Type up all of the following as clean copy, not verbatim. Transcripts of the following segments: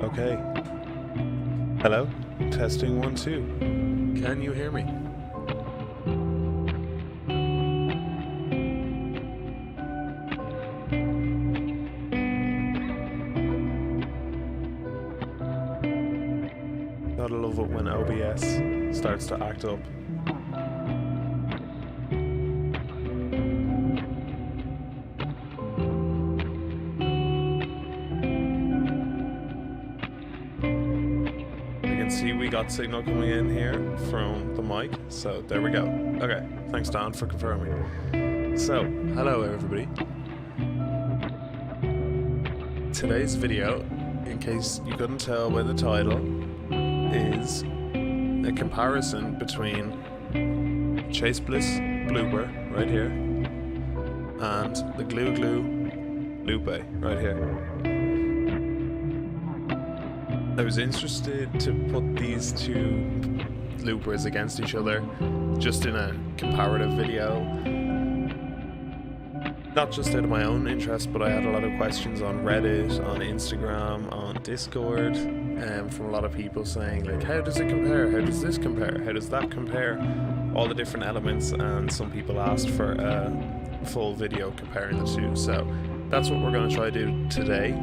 Okay. Hello? Testing 1, 2. Can you hear me? Gotta love it when OBS starts to act up. See, we got signal coming in here from the mic, so there we go. Okay, thanks Dan for confirming. So, hello everybody. Today's video, in case you couldn't tell by the title, is a comparison between Chase Bliss Blooper right here and the Glue Loupé right here. I was interested to put these two loopers against each other just in a comparative video. Not just out of my own interest, but I had a lot of questions on Reddit, on Instagram, on Discord, from a lot of people saying like, how does it compare? How does this compare? How does that compare? All the different elements, and some people asked for a full video comparing the two. So that's what we're going to try to do today.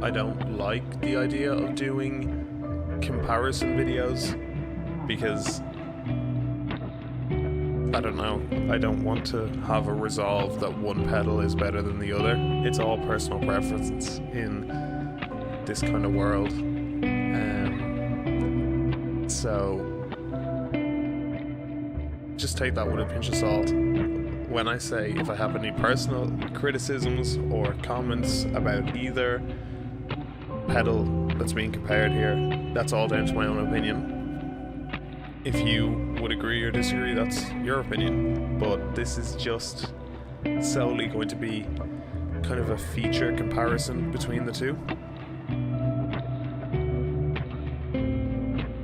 I don't like the idea of doing comparison videos because I don't know, I don't want to have a resolve that one pedal is better than the other. It's all personal preference in this kind of world. So just take that with a pinch of salt. When I say if I have any personal criticisms or comments about either pedal that's being compared here, that's all down to my own opinion. If you would agree or disagree, that's your opinion, but this is just solely going to be kind of a feature comparison between the two.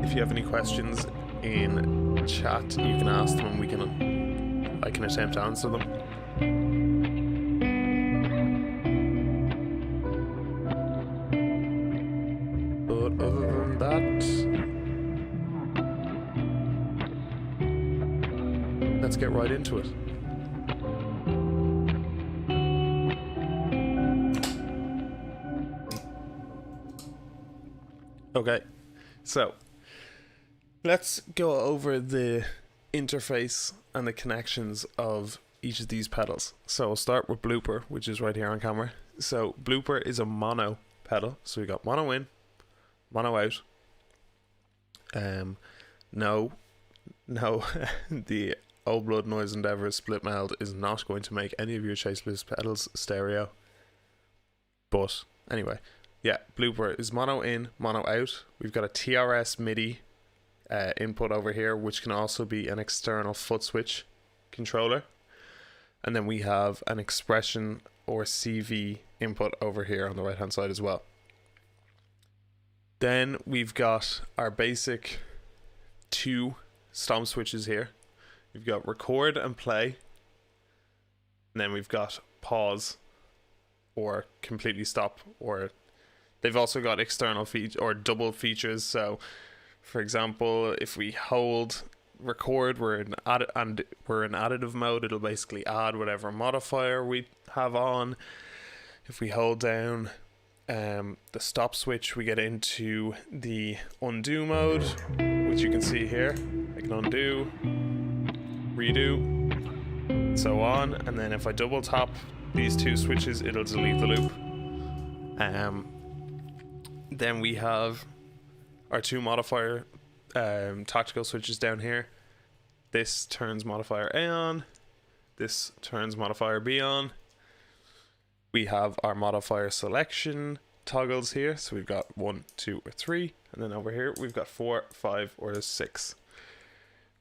If you have any questions in chat, you can ask them and I can attempt to answer them. Let's get right into it. Okay, so let's go over the interface and the connections of each of these pedals. So we'll start with Blooper, which is right here on camera. So Blooper is a mono pedal, so we got mono in, mono out. No, the Old Blood Noise Endeavour split meld is not going to make any of your Chase Bliss pedals stereo. But anyway, yeah, Blooper is mono in, mono out. We've got a TRS MIDI input over here, which can also be an external foot switch controller. And then we have an expression or CV input over here on the right hand side as well. Then we've got our basic two stomp switches here. We've got record and play, and then we've got pause or completely stop, or they've also got external or double features. So for example, if we hold record, we're in additive mode, it'll basically add whatever modifier we have on. If we hold down the stop switch, we get into the undo mode, which you can see here. I can undo, redo, and so on. And then if I double tap these two switches, it'll delete the loop. Then we have our two modifier tactical switches down here. This turns modifier A on, this turns modifier B on. We have our modifier selection toggles here, so we've got 1, 2, or 3, and then over here we've got 4, 5, or 6.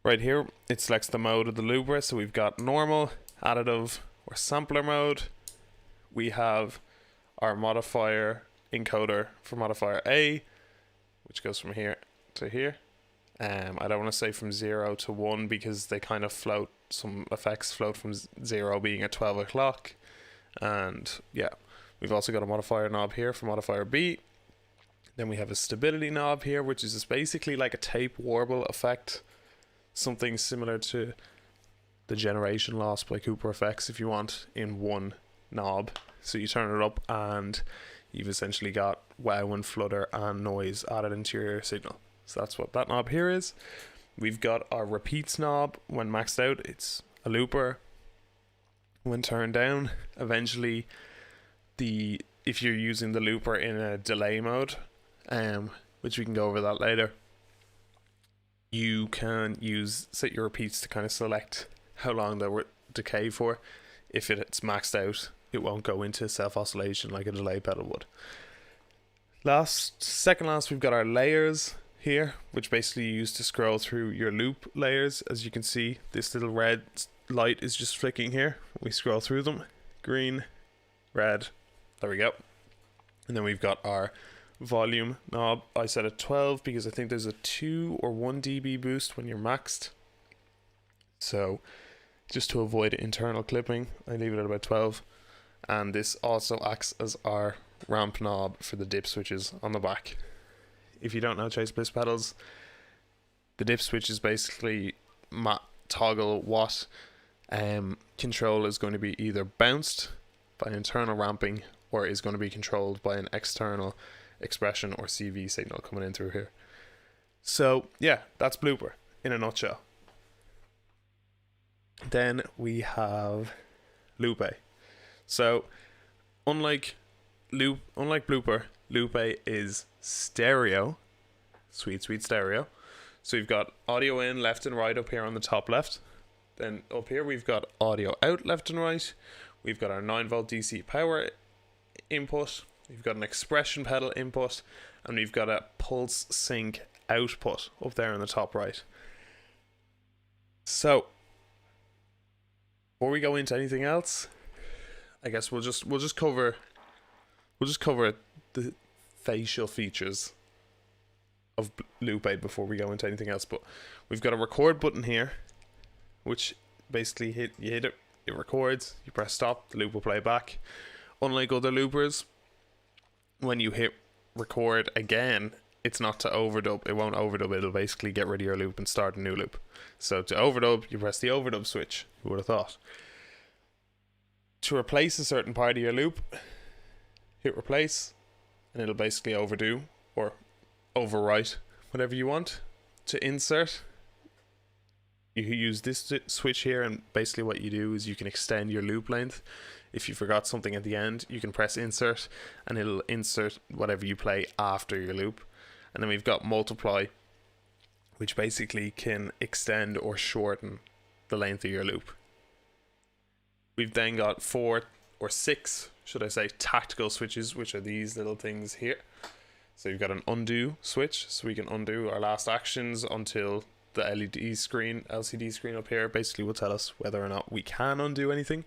Right here it selects the mode of the looper, so we've got normal, additive, or sampler mode. We have our modifier encoder for modifier A, which goes from here to here. I don't want to say from 0 to 1 because they kind of float, some effects float from 0 being at 12 o'clock. And yeah, we've also got a modifier knob here for modifier B. Then we have a stability knob here, which is basically like a tape warble effect, something similar to the generation loss by Cooper FX if you want in one knob. So you turn it up and you've essentially got wow and flutter and noise added into your signal. So that's what that knob here is. We've got our repeats knob. When maxed out, it's a looper. When turned down, eventually if you're using the looper in a delay mode, which we can go over that later, you can set your repeats to kind of select how long they will decay for. If it's maxed out, it won't go into self-oscillation like a delay pedal would. Second last, we've got our layers here, which basically you use to scroll through your loop layers. As you can see, this little red light is just flicking here. We scroll through them, green, red, there we go. And then we've got our volume knob. I set it 12 because I think there's a 2 or 1 dB boost when you're maxed. So just to avoid internal clipping, I leave it at about 12. And this also acts as our ramp knob for the dip switches on the back. If you don't know Chase Bliss pedals, the dip switch is basically toggle what control is going to be either bounced by internal ramping or is going to be controlled by an external expression or CV signal coming in through here. So yeah, that's Blooper in a nutshell. Then we have Loupé. So unlike Blooper, Loupé is stereo, sweet stereo. So we've got audio in left and right up here on the top left. Then up here we've got audio out left and right. We've got our 9V DC power input. We've got an expression pedal input, and we've got a pulse sync output up there in the top right. So before we go into anything else, I guess we'll just cover the facial features of Loupé before we go into anything else. But we've got a record button here, which basically you hit it, it records, you press stop, the loop will play back. Unlike other loopers, when you hit record again, it's not to overdub, it won't overdub, it'll basically get rid of your loop and start a new loop. So to overdub, you press the overdub switch, who would have thought. To replace a certain part of your loop, hit replace, and it'll basically overdo or overwrite whatever you want. To insert, you use this switch here, and basically what you do is you can extend your loop length. If you forgot something at the end, you can press insert and it'll insert whatever you play after your loop. And then we've got multiply, which basically can extend or shorten the length of your loop. We've then got 4 or 6, should I say, tactical switches, which are these little things here. So you've got an undo switch, so we can undo our last actions until the LCD screen up here basically will tell us whether or not we can undo anything.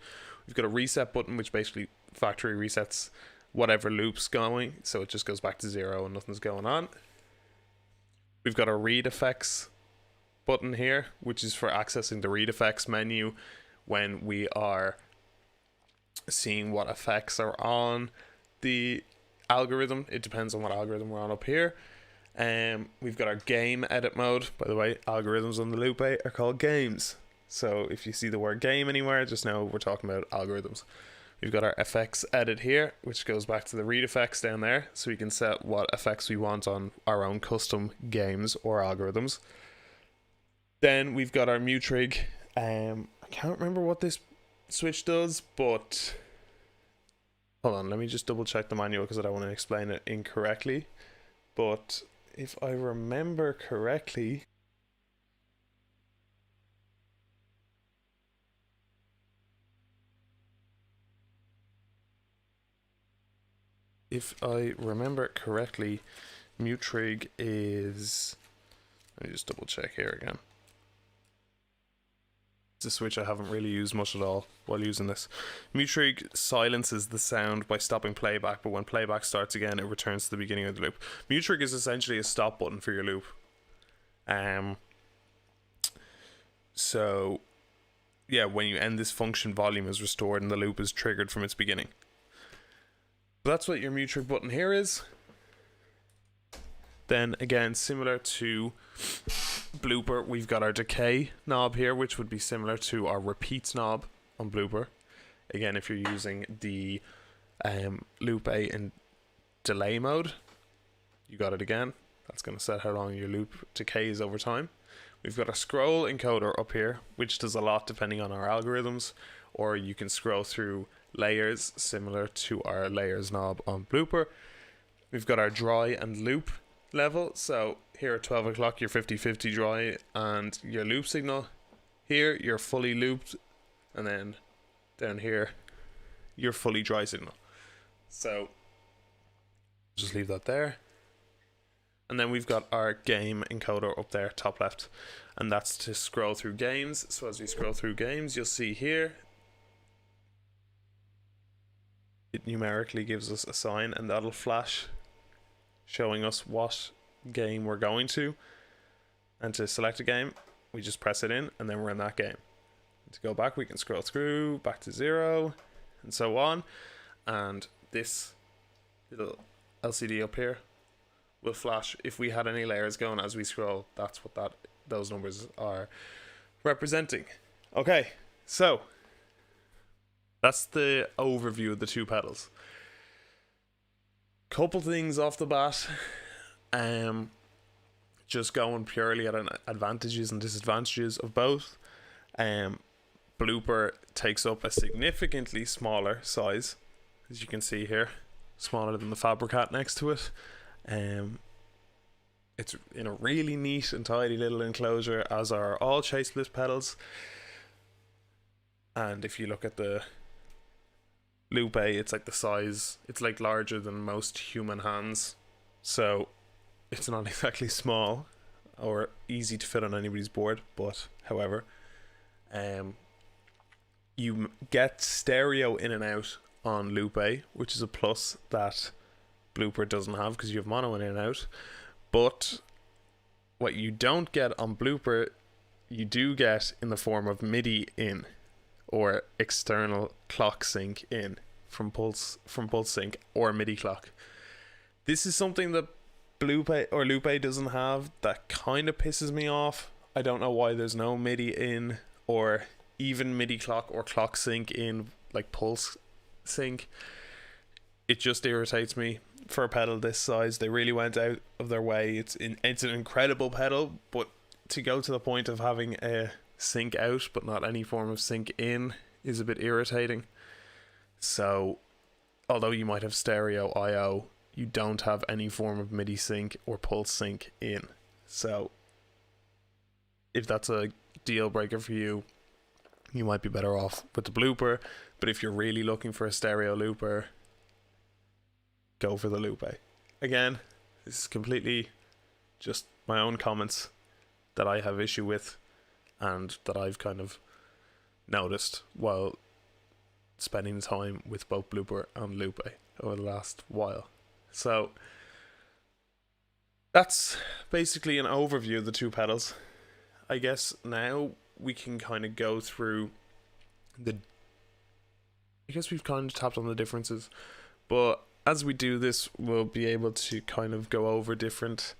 We've got a reset button, which basically factory resets whatever loop's going, so it just goes back to 0 and nothing's going on. We've got a read effects button here, which is for accessing the read effects menu when we are seeing what effects are on the algorithm. It depends on what algorithm we're on up here. We've got our game edit mode. By the way, algorithms on the Loupé are called games. So if you see the word game anywhere, just know we're talking about algorithms. We've got our effects edit here, which goes back to the read effects down there. So we can set what effects we want on our own custom games or algorithms. Then we've got our mute rig. I can't remember what this switch does, but hold on, let me just double check the manual because I don't want to explain it incorrectly. But if I remember correctly, mute rig is, let me just double check here again. It's a switch I haven't really used much at all while using this. Mute rig silences the sound by stopping playback, but when playback starts again, it returns to the beginning of the loop. Mute rig is essentially a stop button for your loop. So yeah, when you end this function, volume is restored and the loop is triggered from its beginning. So that's what your mute trig button here is. Then again, similar to Blooper, we've got our decay knob here, which would be similar to our repeats knob on Blooper. Again, if you're using the Loupé in delay mode, you got it again. That's going to set how long your loop decays over time. We've got a scroll encoder up here, which does a lot depending on our algorithms, or you can scroll through layers similar to our layers knob on Blooper. We've got our dry and loop level. So here at 12 o'clock, you're 50-50 dry and your loop signal. Here, you're fully looped, and then down here, you're fully dry signal. So just leave that there. And then we've got our game encoder up there, top left, and that's to scroll through games. So as we scroll through games, you'll see here, it numerically gives us a sign, and that'll flash showing us what game we're going to. And to select a game, we just press it in, and then we're in that game. To go back, we can scroll through, back to 0, and so on. And this little LCD up here will flash if we had any layers going as we scroll. That's what those numbers are representing. Okay, so that's the overview of the two pedals. Couple things off the bat. Just going purely at advantages and disadvantages of both. Blooper takes up a significantly smaller size, as you can see here, smaller than the Fabricat next to it. It's in a really neat and tidy little enclosure, as are all chase split pedals. And if you look at the Loupé, it's like the size, it's like larger than most human hands, so it's not exactly small or easy to fit on anybody's board. But however, you get stereo in and out on Loupé, which is a plus that Blooper doesn't have, because you have mono in and out. But what you don't get on Blooper, you do get in the form of MIDI in, or external clock sync in from pulse sync or MIDI clock. This is something that Loupé doesn't have, that kind of pisses me off. I don't know why there's no MIDI in, or even MIDI clock or clock sync in, like pulse sync. It just irritates me. For a pedal this size, they really went out of their way. It's an incredible pedal, but to go to the point of having a sync out but not any form of sync in is a bit irritating. So although you might have stereo I/O, you don't have any form of MIDI sync or pulse sync in. So if that's a deal breaker for you, you might be better off with the Blooper. But if you're really looking for a stereo looper, go for the Loupé. Again, this is completely just my own comments that I have issue with and that I've kind of noticed while spending time with both Blooper and Loupé over the last while. So that's basically an overview of the two pedals. I guess now we can kind of go through I guess we've kind of tapped on the differences, but as we do this, we'll be able to kind of go over different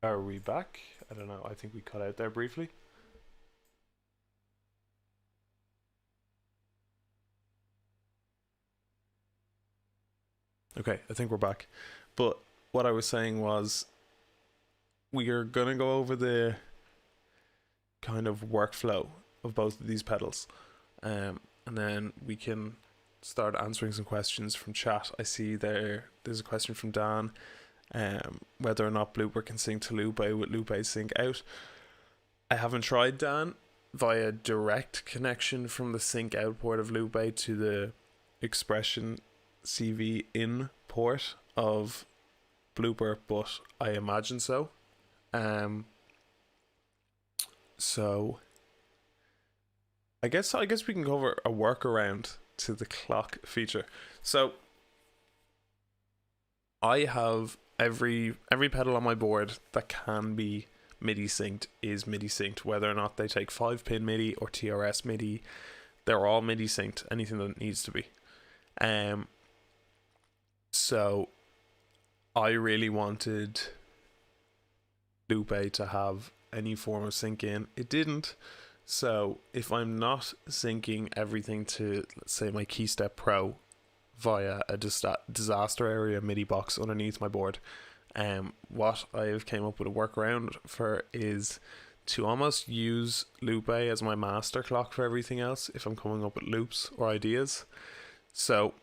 Are we back? I don't know. I think we cut out there briefly. Okay, I think we're back. But what I was saying was we are going to go over the kind of workflow of both of these pedals. And then we can start answering some questions from chat. I see there's a question from Dan, whether or not Blooper can sync to Loupé with Loupé sync out. I haven't tried, Dan, via direct connection from the sync out port of Loupé to the expression CV in port of Blooper, but I imagine so. So I guess we can cover a workaround to the clock feature. So I have every pedal on my board that can be MIDI synced is MIDI synced, whether or not they take 5-pin MIDI or TRS MIDI. They're all MIDI synced, anything that needs to be. So I really wanted Loupé to have any form of sync in. It didn't. So if I'm not syncing everything to, let's say, my Keystep Pro via a disaster area MIDI box underneath my board, what I've came up with a workaround for is to almost use Loupé as my master clock for everything else if I'm coming up with loops or ideas. So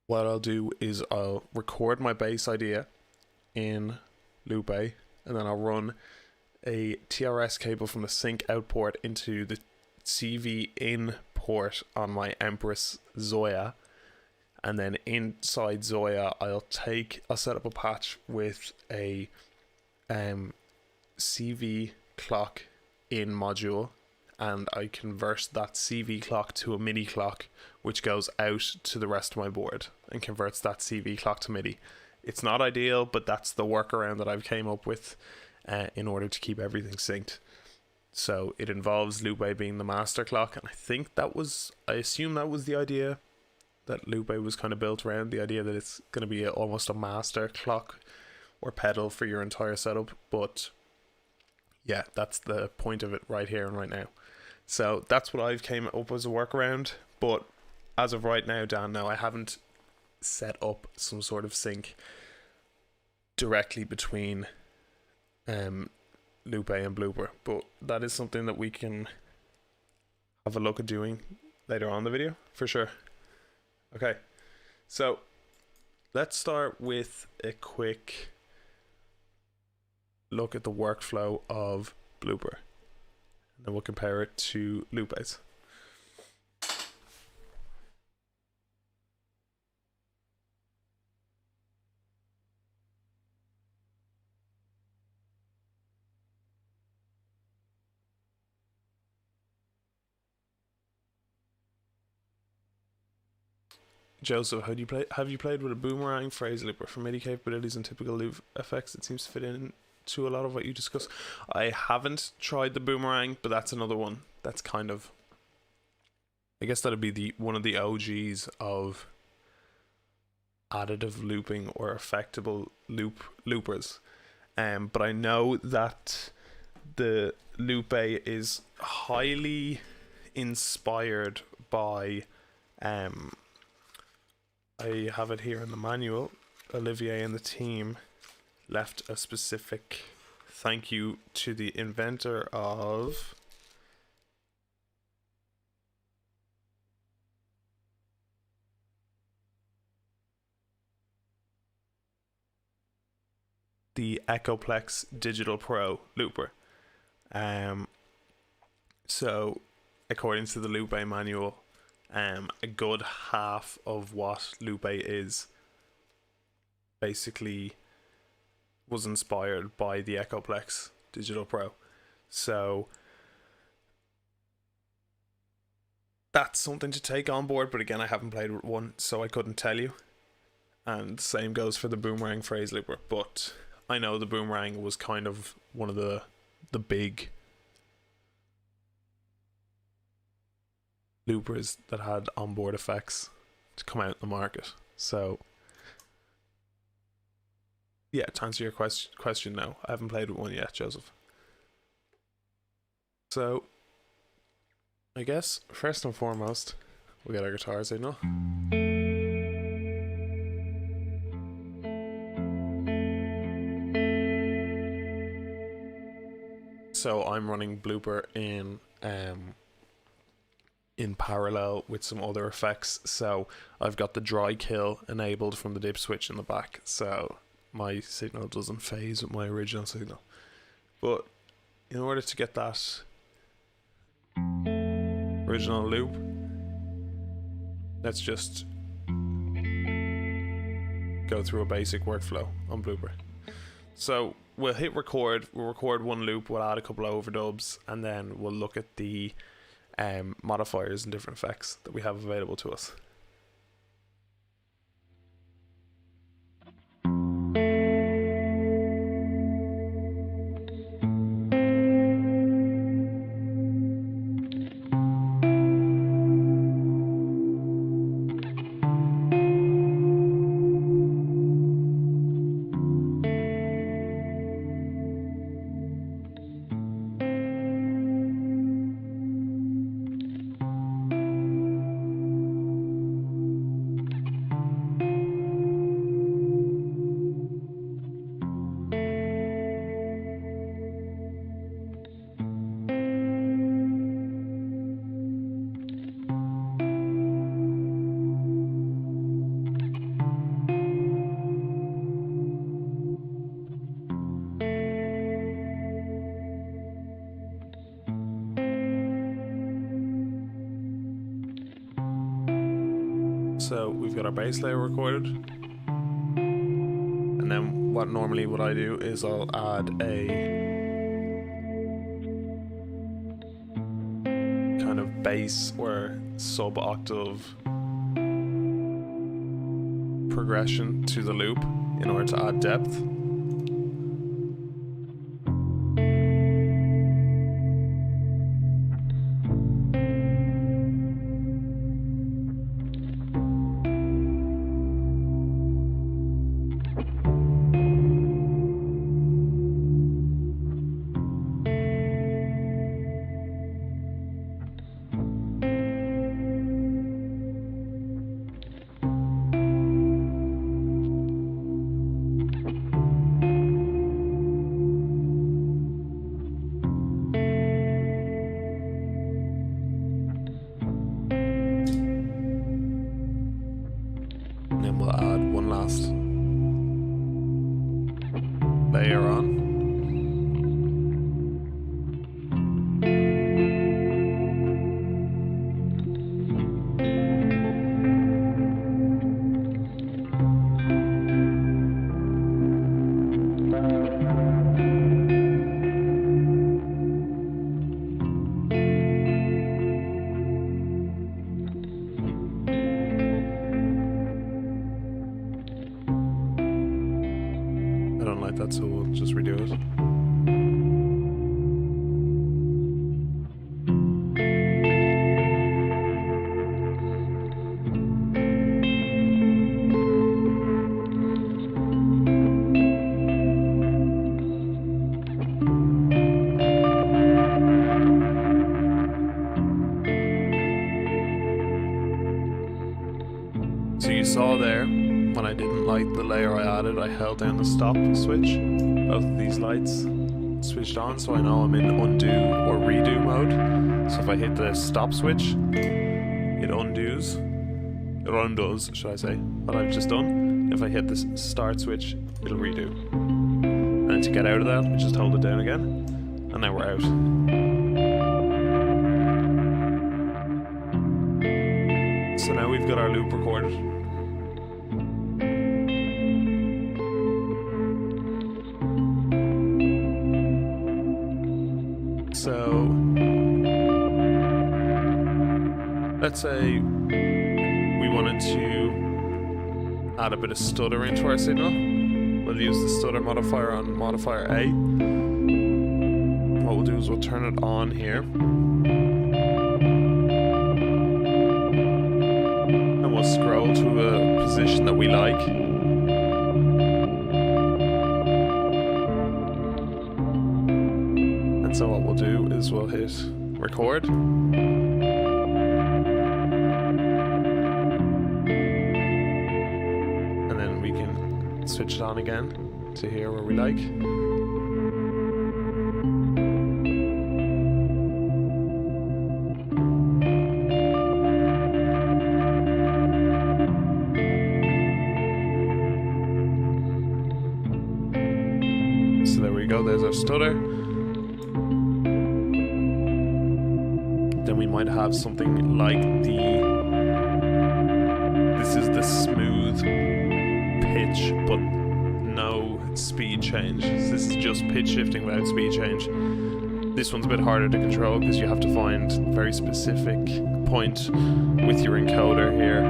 what I'll do is I'll record my bass idea in Loupé, and then I'll run a TRS cable from the sync out port into the CV in port on my Empress Zoya, and then inside Zoya I'll set up a patch with a CV clock in module, and I convert that CV clock to a MIDI clock which goes out to the rest of my board and converts that CV clock to MIDI. It's not ideal, but that's the workaround that I've came up with in order to keep everything synced. So it involves Loupé being the master clock, and I assume that was the idea that Loupé was kind of built around, the idea that it's going to be almost a master clock or pedal for your entire setup. But yeah, that's the point of it right here and right now. So that's what I've came up as a workaround. But as of right now, Dan, no, I haven't set up some sort of sync directly between Loupé and Blooper, but that is something that we can have a look at doing later on in the video for sure. Okay, so let's start with a quick look at the workflow of Blooper, and then we'll compare it to Loupé's. Joseph, have you played with a boomerang phrase looper for MIDI capabilities and typical loop effects? It seems to fit in to a lot of what you discuss. I haven't tried the boomerang, but that's another one. That's kind of, I guess that'd be one of the OGs of additive looping or effectable loopers. But I know that the Loupé is highly inspired by I have it here in the manual. Olivier and the team left a specific thank you to the inventor of the Echoplex Digital Pro looper. So according to the Loupé manual, a good half of what Loupé is basically was inspired by the Echoplex Digital Pro. So that's something to take on board, but again, I haven't played with one, so I couldn't tell you. And same goes for the boomerang phrase looper, but I know the boomerang was kind of one of the big loopers that had onboard effects to come out in the market. So yeah, to answer your question, no, I haven't played with one yet, Joseph. So I guess first and foremost, we'll get our guitars in now. So I'm running Blooper in parallel with some other effects. So I've got the dry kill enabled from the dip switch in the back, so my signal doesn't phase with my original signal. But in order to get that original loop, let's just go through a basic workflow on Blooper. So we'll hit record, we'll record one loop, we'll add a couple of overdubs, and then we'll look at the modifiers and different effects that we have available to us. So we've got our base layer recorded, and then what I do is I'll add a kind of bass or sub-octave progression to the loop in order to add depth. And then we'll add one last layer on. I don't like that, so we'll just redo it. So you saw there, when I didn't like the layer I added, I held down the stop switch. Both of these lights switched on, so I know I'm in undo or redo mode. So if I hit the stop switch, it undoes, should I say, what I've just done. If I hit the start switch, it'll redo. And to get out of that, we just hold it down again, and now we're out. So now we've got our loop recorded. So let's say we wanted to add a bit of stutter into our signal. We'll use the stutter modifier on modifier A. What we'll do is we'll turn it on here. And we'll scroll to a position that we like. So what we'll do is we'll hit record. And then we can switch it on again to here where we like. So there we go, there's our stutter. Then we might have something like this is the smooth pitch, but no speed change. So this is just pitch shifting without speed change. This one's a bit harder to control because you have to find a very specific point with your encoder here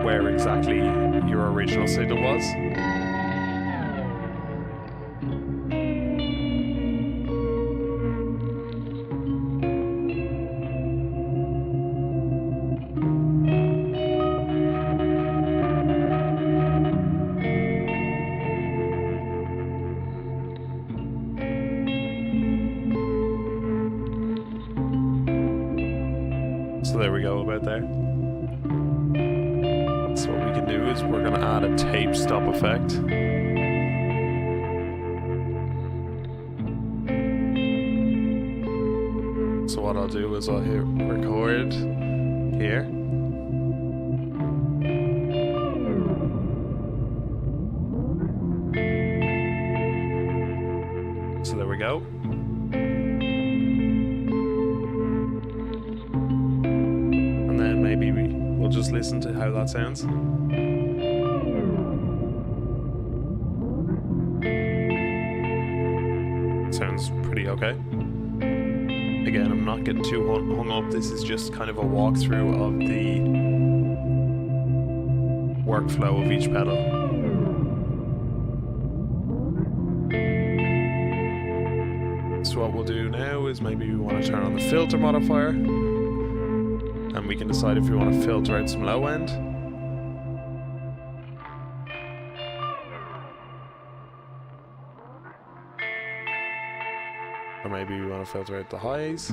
where exactly your original signal was. So there we go, about there. So what we can do is we're going to add a tape stop effect. So what I'll do is I'll hit record here. So there we go. Maybe we'll just listen to how that sounds. Sounds pretty okay. Again, I'm not getting too hung up. This is just kind of a walkthrough of the workflow of each pedal. So what we'll do now is maybe we want to turn on the filter modifier. And we can decide if we want to filter out some low end. Or maybe we want to filter out the highs.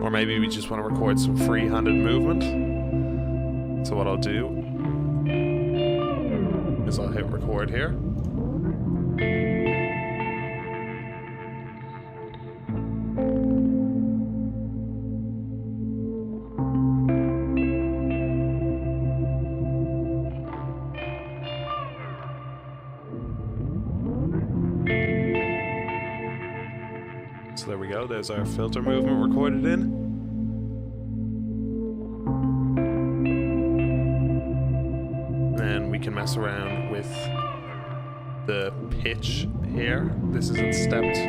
Or maybe we just want to record some free-handed movement. So what I'll do is I'll hit record here. So there we go, there's our filter movement recorded in. Then we can mess around with the pitch here. This isn't stepped.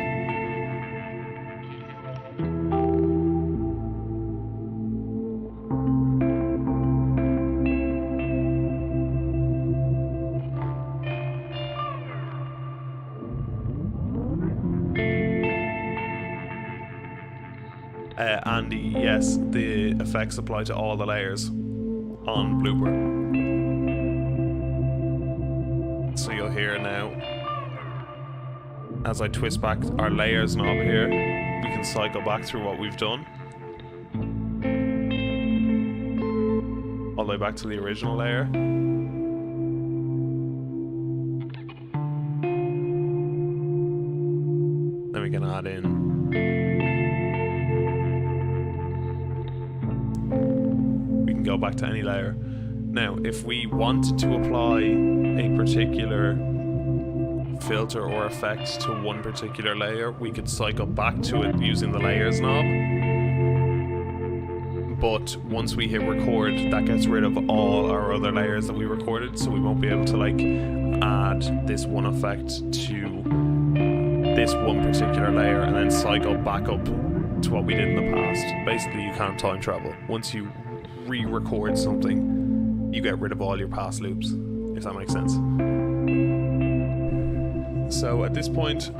And yes, the effects apply to all the layers on Blooper. So you'll hear now, as I twist back our layers knob here, we can cycle back through what we've done. All the way back to the original layer. Then we can add in go back to any layer. Now, if we wanted to apply a particular filter or effect to one particular layer, we could cycle back to it using the layers knob. But once we hit record, that gets rid of all our other layers that we recorded, so we won't be able to like add this one effect to this one particular layer and then cycle back up to what we did in the past. Basically, you can't time travel. Once you re-record something, you get rid of all your past loops, if that makes sense. So at this point,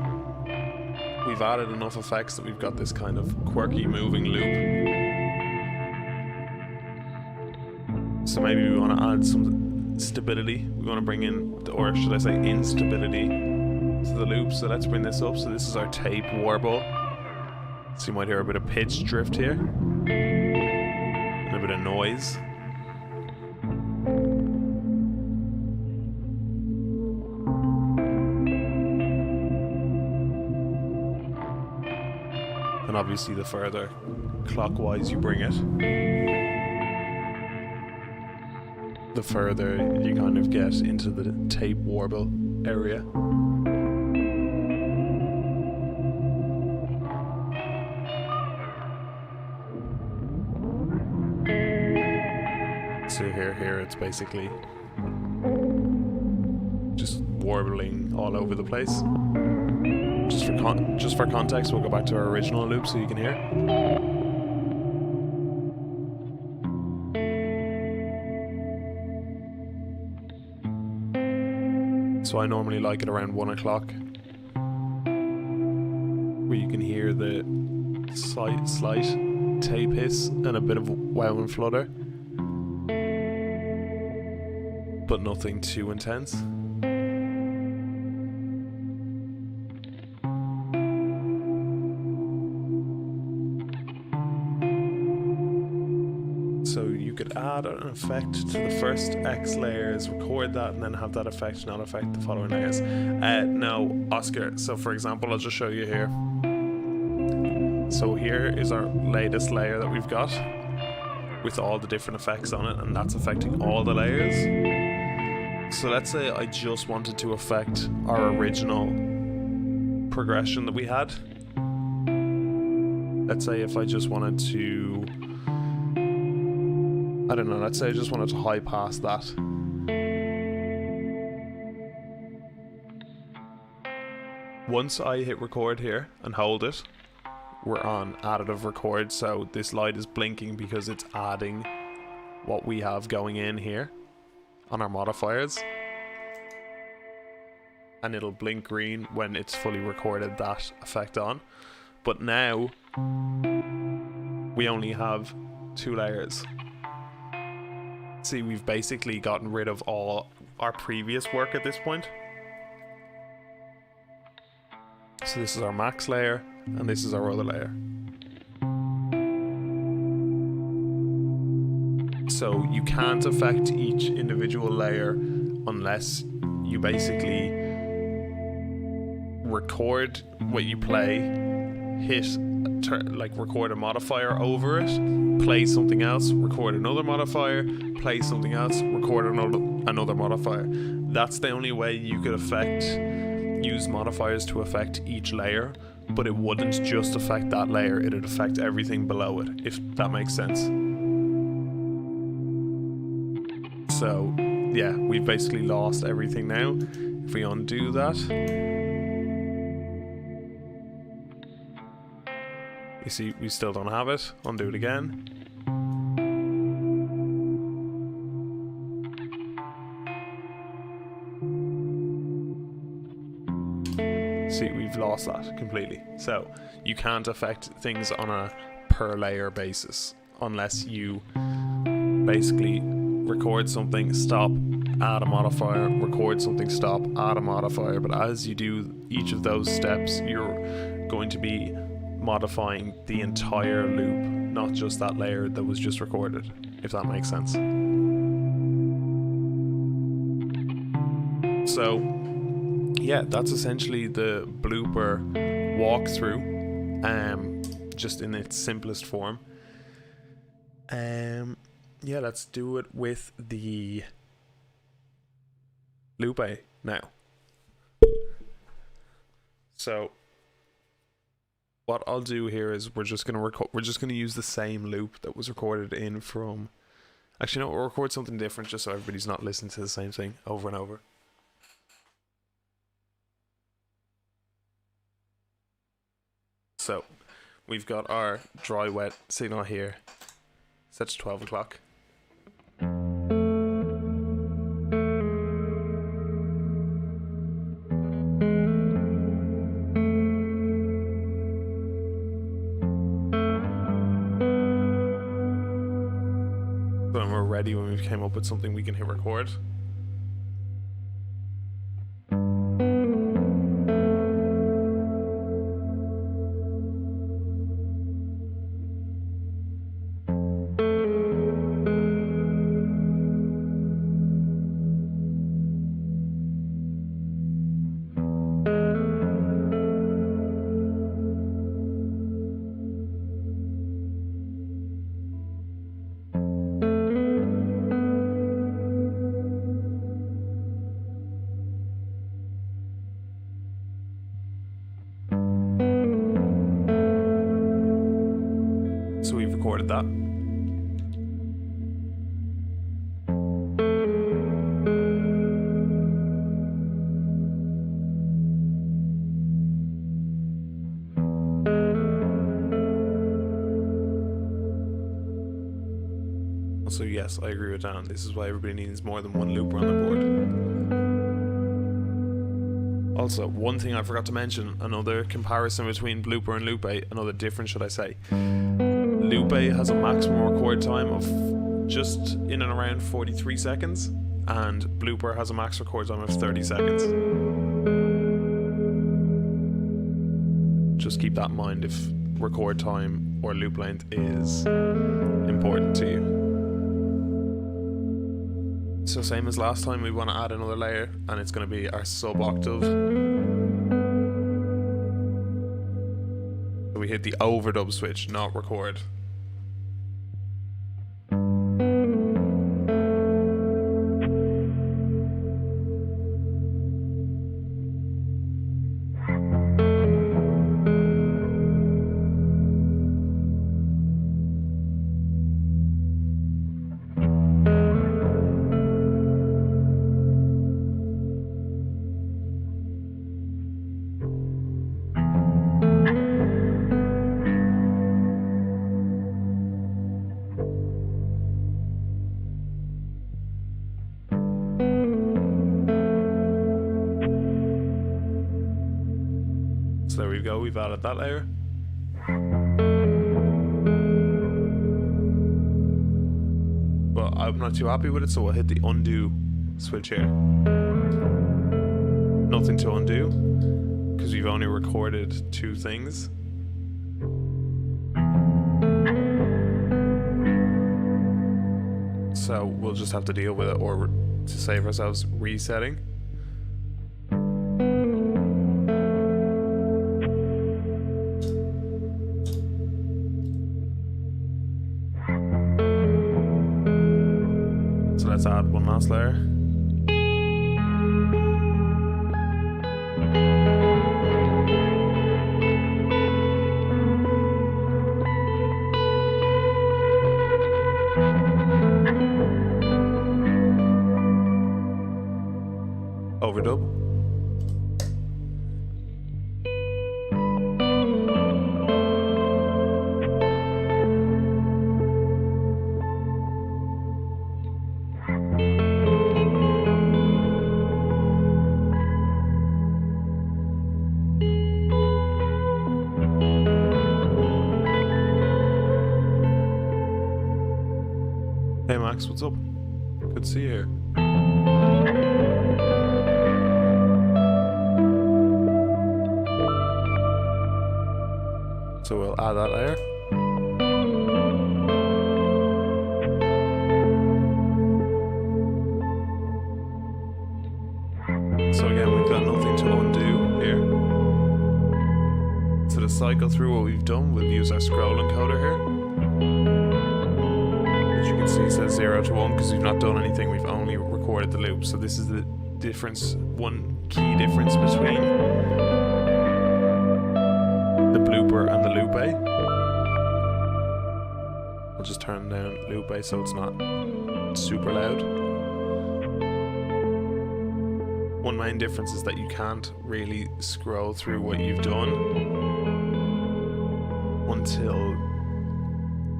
we've added enough effects that we've got this kind of quirky moving loop. So maybe we want to add some stability. We want to bring in, or should I say instability, to the loop. So let's bring this up. So this is our tape warble. So you might hear a bit of pitch drift here. A bit of noise. And obviously the further clockwise you bring it, the further you kind of get into the tape warble area. So here it's basically just warbling all over the place. Just for context, we'll go back to our original loop so you can hear. So I normally like it around 1 o'clock, where you can hear the slight tape hiss and a bit of wow and flutter, but nothing too intense. So you could add an effect to the first X layers, record that, and then have that effect not affect the following layers. No, Oscar. So for example, I'll just show you here. So here is our latest layer that we've got with all the different effects on it, and that's affecting all the layers. So let's say I just wanted to affect our original progression that we had. Let's say if I just wanted to, I don't know, let's say I just wanted to high pass that. Once I hit record here and hold it, we're on additive record, so this light is blinking because it's adding what we have going in here on our modifiers. And it'll blink green when it's fully recorded that effect on. But now, we only have 2 layers. See, we've basically gotten rid of all our previous work at this point. So this is our max layer, and this is our other layer. So you can't affect each individual layer unless you basically record what you play, record a modifier over it, play something else, record another modifier, play something else, record another modifier. That's the only way you could use modifiers to affect each layer, but it wouldn't just affect that layer, it'd affect everything below it, if that makes sense. So yeah, we've basically lost everything now. If we undo that, you see we still don't have it. Undo it again. See, we've lost that completely. So you can't affect things on a per layer basis unless you basically record something, stop, add a modifier, record something, stop, add a modifier. But as you do each of those steps, you're going to be modifying the entire loop, not just that layer that was just recorded, if that makes sense. So yeah, that's essentially the blooper walkthrough, just in its simplest form. Yeah, let's do it with the Loupé now. So what I'll do here is we're just gonna use the same loop that was recorded in from. Actually, no, we'll record something different just so everybody's not listening to the same thing over and over. So we've got our dry wet signal here set to 12 o'clock. So when we're ready, when we've came up with something, we can hit record. with that. So yes, I agree with Dan. This is why everybody needs more than one looper on the board. Also, one thing I forgot to mention, another comparison between Blooper and Loupé, another difference should I say. Loupé has a maximum record time of just in and around 43 seconds, and Blooper has a max record time of 30 seconds. Just keep that in mind if record time or loop length is important to you. So same as last time, we want to add another layer, and it's going to be our sub-octave. So we hit the overdub switch, not record. So there we go, we've added that layer. But I'm not too happy with it, so we'll hit the undo switch here. Nothing to undo, because we've only recorded two things. So we'll just have to deal with it, or to save ourselves, resetting. Let's add one last layer. Overdub. Hey Max, what's up? Good to see you here. So we'll add that layer. So again, we've got nothing to undo here. So to cycle through what we've done, we'll use our scroll encoder here. You can see it says 0 to 1 because we've not done anything, we've only recorded the loop. So this is the difference, one key difference between the Blooper and the Loupé. I'll just turn down Loupé so it's not super loud. One main difference is that you can't really scroll through what you've done until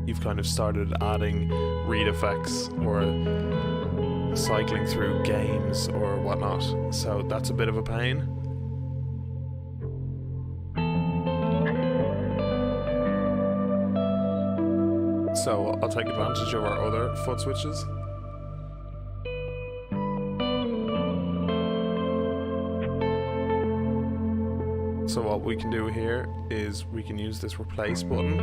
you've kind of started adding read effects or cycling through games or whatnot. So that's a bit of a pain. So I'll take advantage of our other foot switches. So what we can do here is we can use this replace button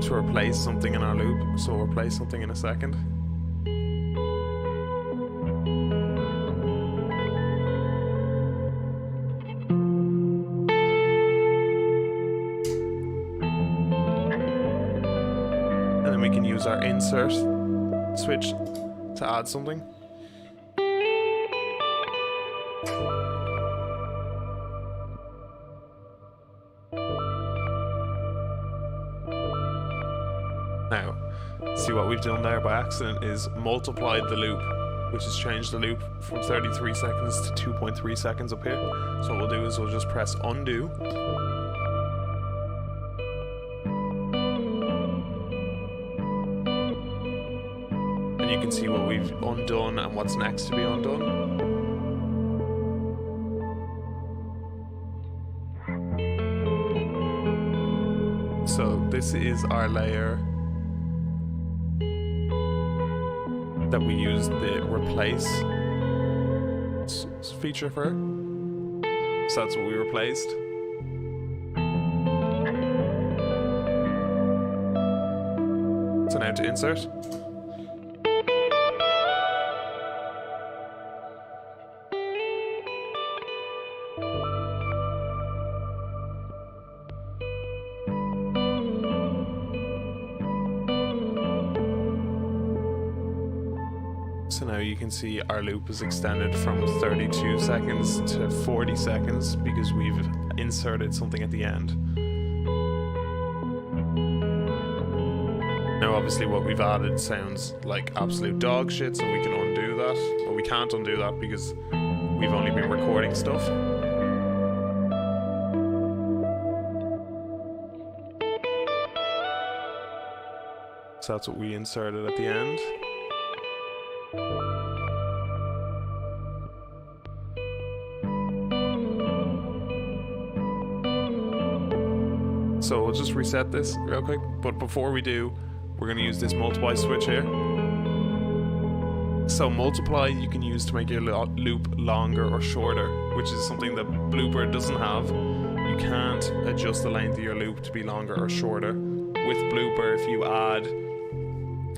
to replace something in our loop. So we'll replace something in a second. And then we can use our insert switch to add something. see what we've done there by accident is multiplied the loop, which has changed the loop from 33 seconds to 2.3 seconds up here. So what we'll do is we'll just press undo. And you can see what we've undone and what's next to be undone. So this is our layer that we use the replace feature for. So that's what we replaced. So now to insert. So now you can see our loop is extended from 32 seconds to 40 seconds because we've inserted something at the end. Now obviously what we've added sounds like absolute dog shit, so we can undo that. But we can't undo that because we've only been recording stuff. So that's what we inserted at the end. So we'll just reset this real quick, but before we do, we're going to use this multiply switch here. So multiply you can use to make your loop longer or shorter, which is something that Blooper doesn't have. You can't adjust the length of your loop to be longer or shorter. With Blooper, if you add,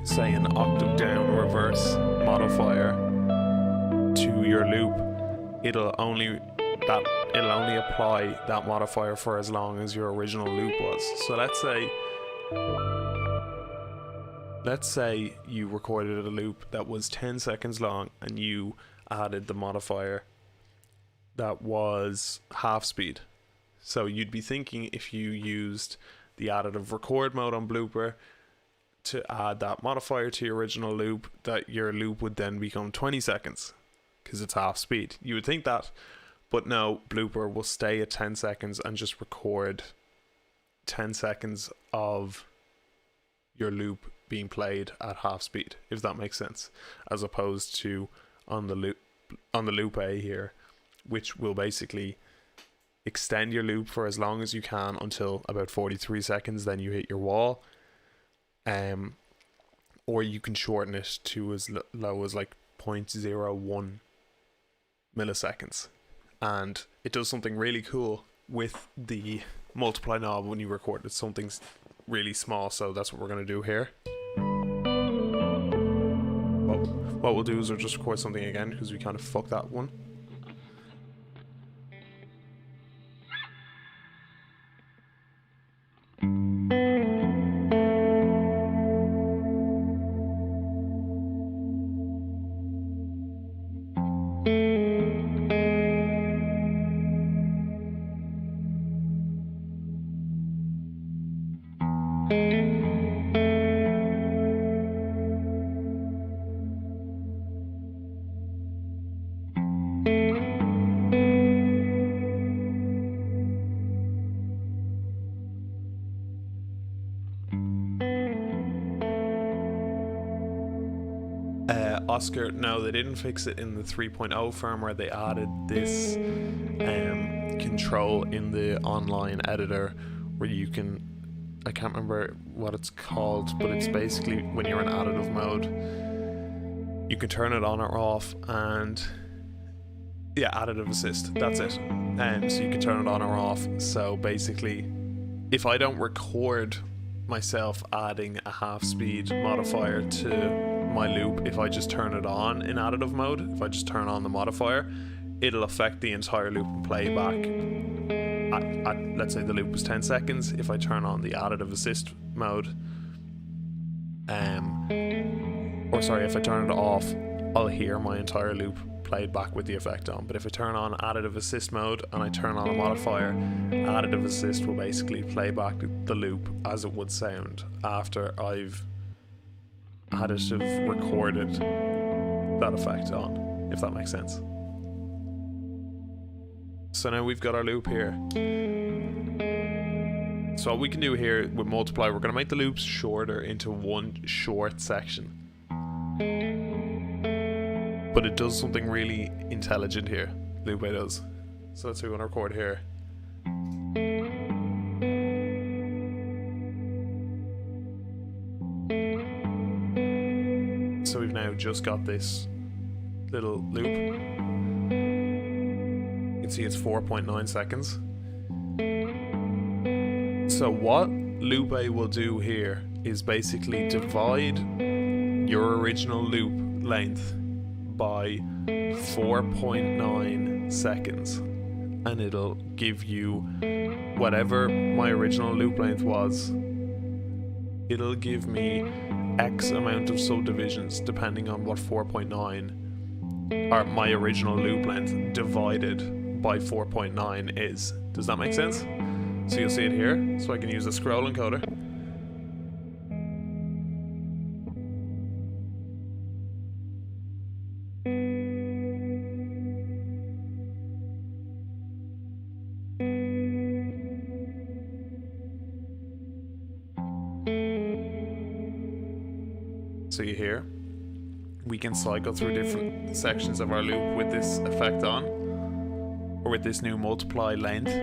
say, an octave down reverse modifier to your loop, it'll only apply that modifier for as long as your original loop was. So let's say you recorded a loop that was 10 seconds long and you added the modifier that was half speed. So you'd be thinking, if you used the additive record mode on Blooper to add that modifier to your original loop, that your loop would then become 20 seconds because it's half speed. You would think that. But no, Blooper will stay at 10 seconds and just record 10 seconds of your loop being played at half speed, if that makes sense, as opposed to on the Loupé here, which will basically extend your loop for as long as you can until about 43 seconds, then you hit your wall. Or you can shorten it to as low as like 0.01 milliseconds. And it does something really cool with the multiply knob when you record it. Something really small, so that's what we're going to do here. What we'll do is we'll just record something again because we kind of fucked that one. Oscar, no, they didn't fix it in the 3.0 firmware. They added this control in the online editor where you can, I can't remember what it's called, but it's basically when you're in additive mode, you can turn it on or off, and yeah, additive assist, that's it. So you can turn it on or off. So basically, if I don't record myself adding a half speed modifier to my loop, if I just turn it on in additive mode, if I just turn on the modifier, it'll affect the entire loop and playback at let's say the loop was 10 seconds. If I turn on the additive assist mode, if I turn it off, I'll hear my entire loop played back with the effect on. But if I turn on additive assist mode and I turn on a modifier, additive assist will basically play back the loop as it would sound after I've additive recorded that effect on, if that makes sense. So now we've got our loop here. So what we can do here with multiply, we're going to make the loops shorter into one short section. But it does something really intelligent here, Loupé does. So let's say we want to record here. So we've now just got this little loop. You can see it's 4.9 seconds. So what Loupé will do here is basically divide your original loop length by 4.9 seconds, and it'll give you whatever my original loop length was. It'll give me X amount of subdivisions depending on what 4.9 or my original loop length divided by 4.9 is. Does that make sense? So you'll see it here, so I can use a scroll encoder. So you hear, we can cycle through different sections of our loop with this effect on, or with this new multiply length.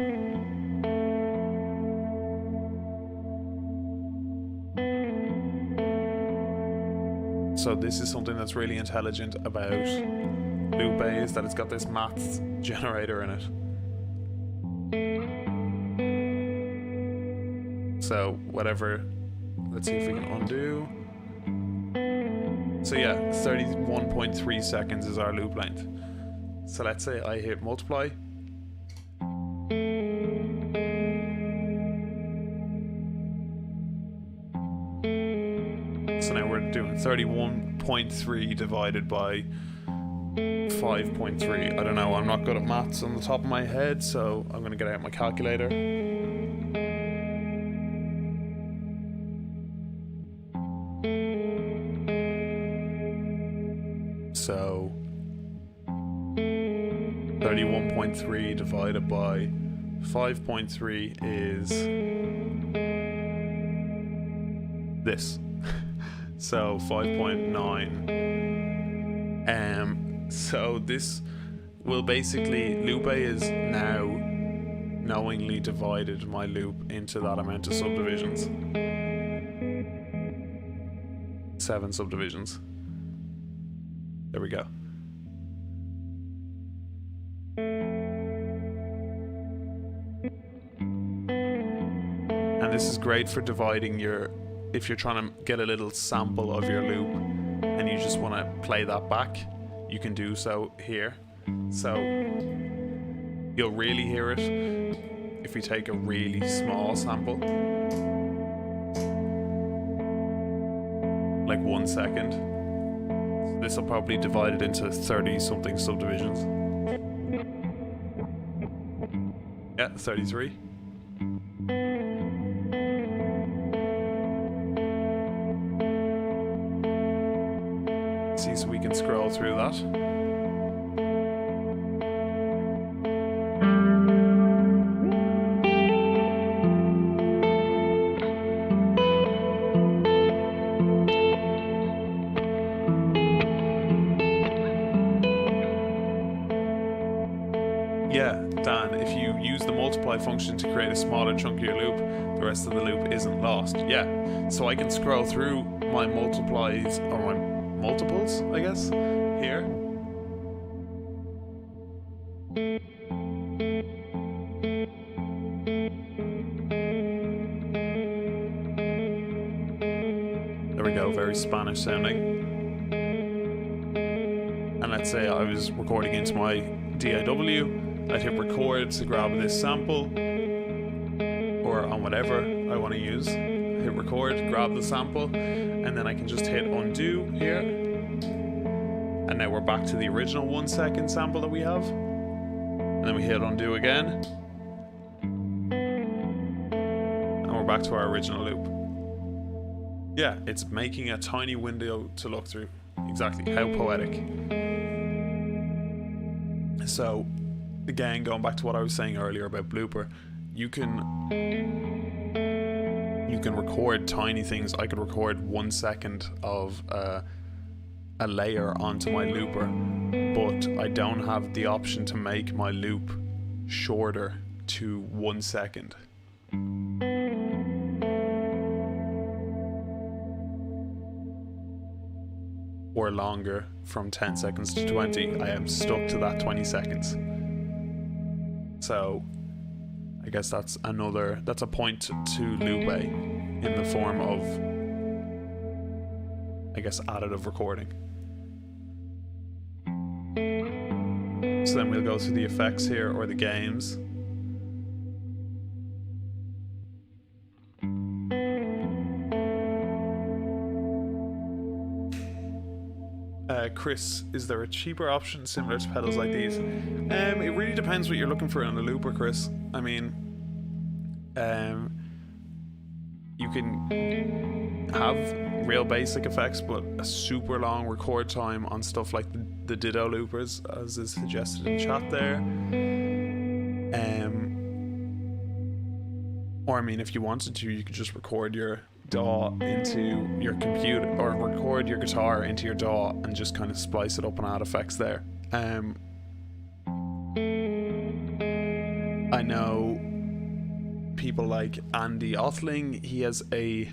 So this is something that's really intelligent about Loupé, is that it's got this maths generator in it. So whatever, let's see if we can undo. So yeah, 31.3 seconds is our loop length. So let's say I hit multiply. So now we're doing 31.3 divided by 5.3. I don't know, I'm not good at maths on the top of my head, so I'm going to get out my calculator. So 31.3 divided by 5.3 is this. So 5.9. So this will basically, Loupé is now knowingly divided my loop into that amount of subdivisions. 7 subdivisions. There we go. And this is great for dividing your, if you're trying to get a little sample of your loop and you just want to play that back, you can do so here. So you'll really hear it if we take a really small sample, like 1 second. This will probably divide it into 30 something subdivisions. Yeah, 33. See, so we can scroll through that. Yeah, Dan, if you use the multiply function to create a smaller chunk of your loop, the rest of the loop isn't lost. Yeah, so I can scroll through my multiplies, or my multiples, I guess, here. There we go, very Spanish sounding. And let's say I was recording into my DAW. I'd hit record to grab this sample, or on whatever I want to use. Hit record, grab the sample, and then I can just hit undo here. And now we're back to the original 1 second sample that we have. And then we hit undo again. And we're back to our original loop. yeah, it's making a tiny window to look through. Exactly, how poetic. So again, going back to what I was saying earlier about Blooper, you can record tiny things. I could record 1 second of a layer onto my looper, but I don't have the option to make my loop shorter to 1 second. Or longer from 10 seconds to 20. I am stuck to that 20 seconds. So I guess that's a point to Loupé in the form of, I guess, additive recording. So then we'll go to the effects here, or the games. Chris, is there a cheaper option similar to pedals like these? It really depends what you're looking for in a looper, Chris. I mean, you can have real basic effects, but a super long record time on stuff like the Ditto loopers, as is suggested in chat there. Or I mean, if you wanted to, you could just record your DAW into your computer, or record your guitar into your DAW and just kind of splice it up and add effects there. I know people like Andy Othling. He has a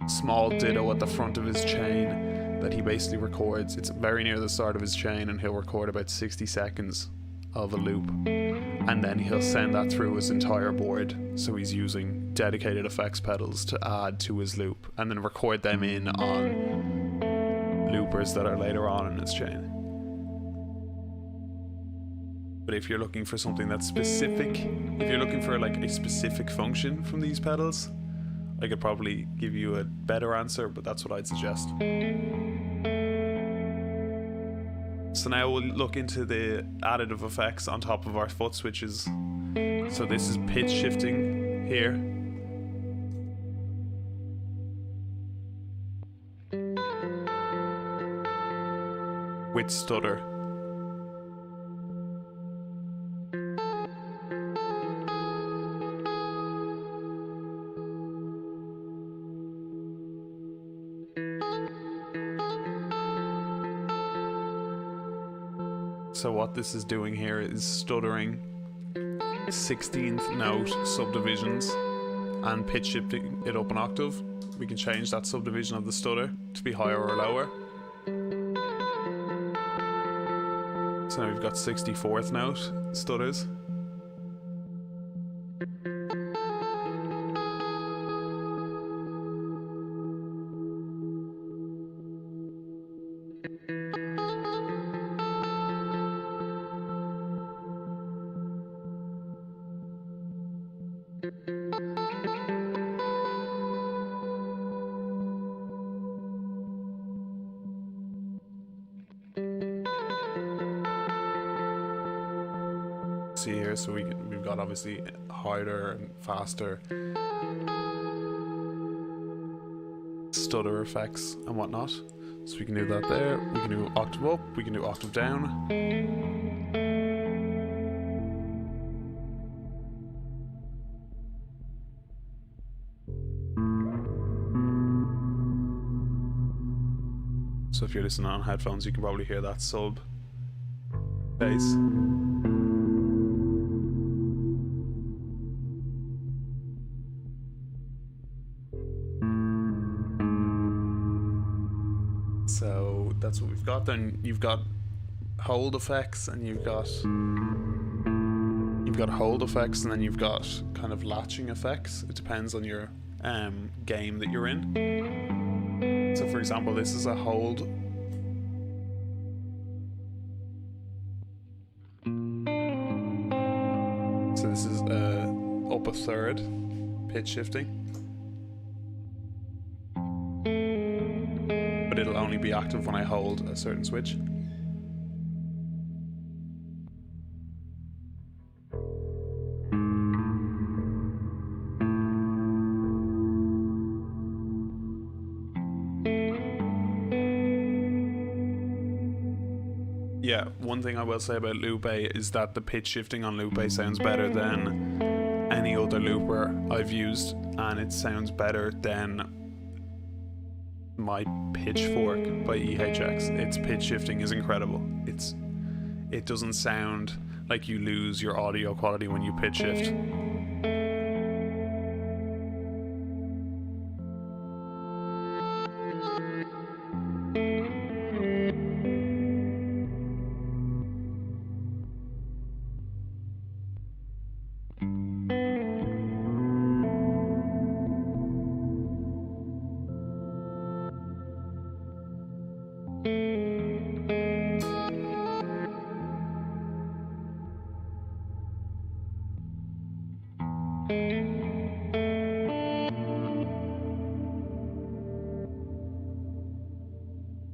small ditto at the front of his chain that he basically records. It's very near the start of his chain, and he'll record about 60 seconds of a loop, and then he'll send that through his entire board. So he's using dedicated effects pedals to add to his loop, and then record them in on loopers that are later on in his chain. But if you're looking for something that's specific, if you're looking for like a specific function from these pedals, I could probably give you a better answer, but that's what I'd suggest. So now we'll look into the additive effects on top of our foot switches. So this is pitch shifting here. With stutter. So what this is doing here is stuttering 16th note subdivisions and pitch shifting it up an octave. We can change that subdivision of the stutter to be higher or lower. So now we've got 64th note stutters. See here, so we've got obviously harder and faster stutter effects and whatnot. So we can do that there. We can do octave up, we can do octave down. So if you're listening on headphones, you can probably hear that sub bass. So that's what we've got. Then you've got hold effects, and you've got hold effects, and then you've got kind of latching effects. It depends on your game that you're in. So for example, this is a hold. So this is up a third, pitch shifting. But it'll only be active when I hold a certain switch. Yeah, one thing I will say about Loupé is that the pitch shifting on Loupé sounds better than any other looper I've used, and it sounds better than my Pitchfork by EHX. Its pitch shifting is incredible. It doesn't sound like you lose your audio quality when you pitch shift.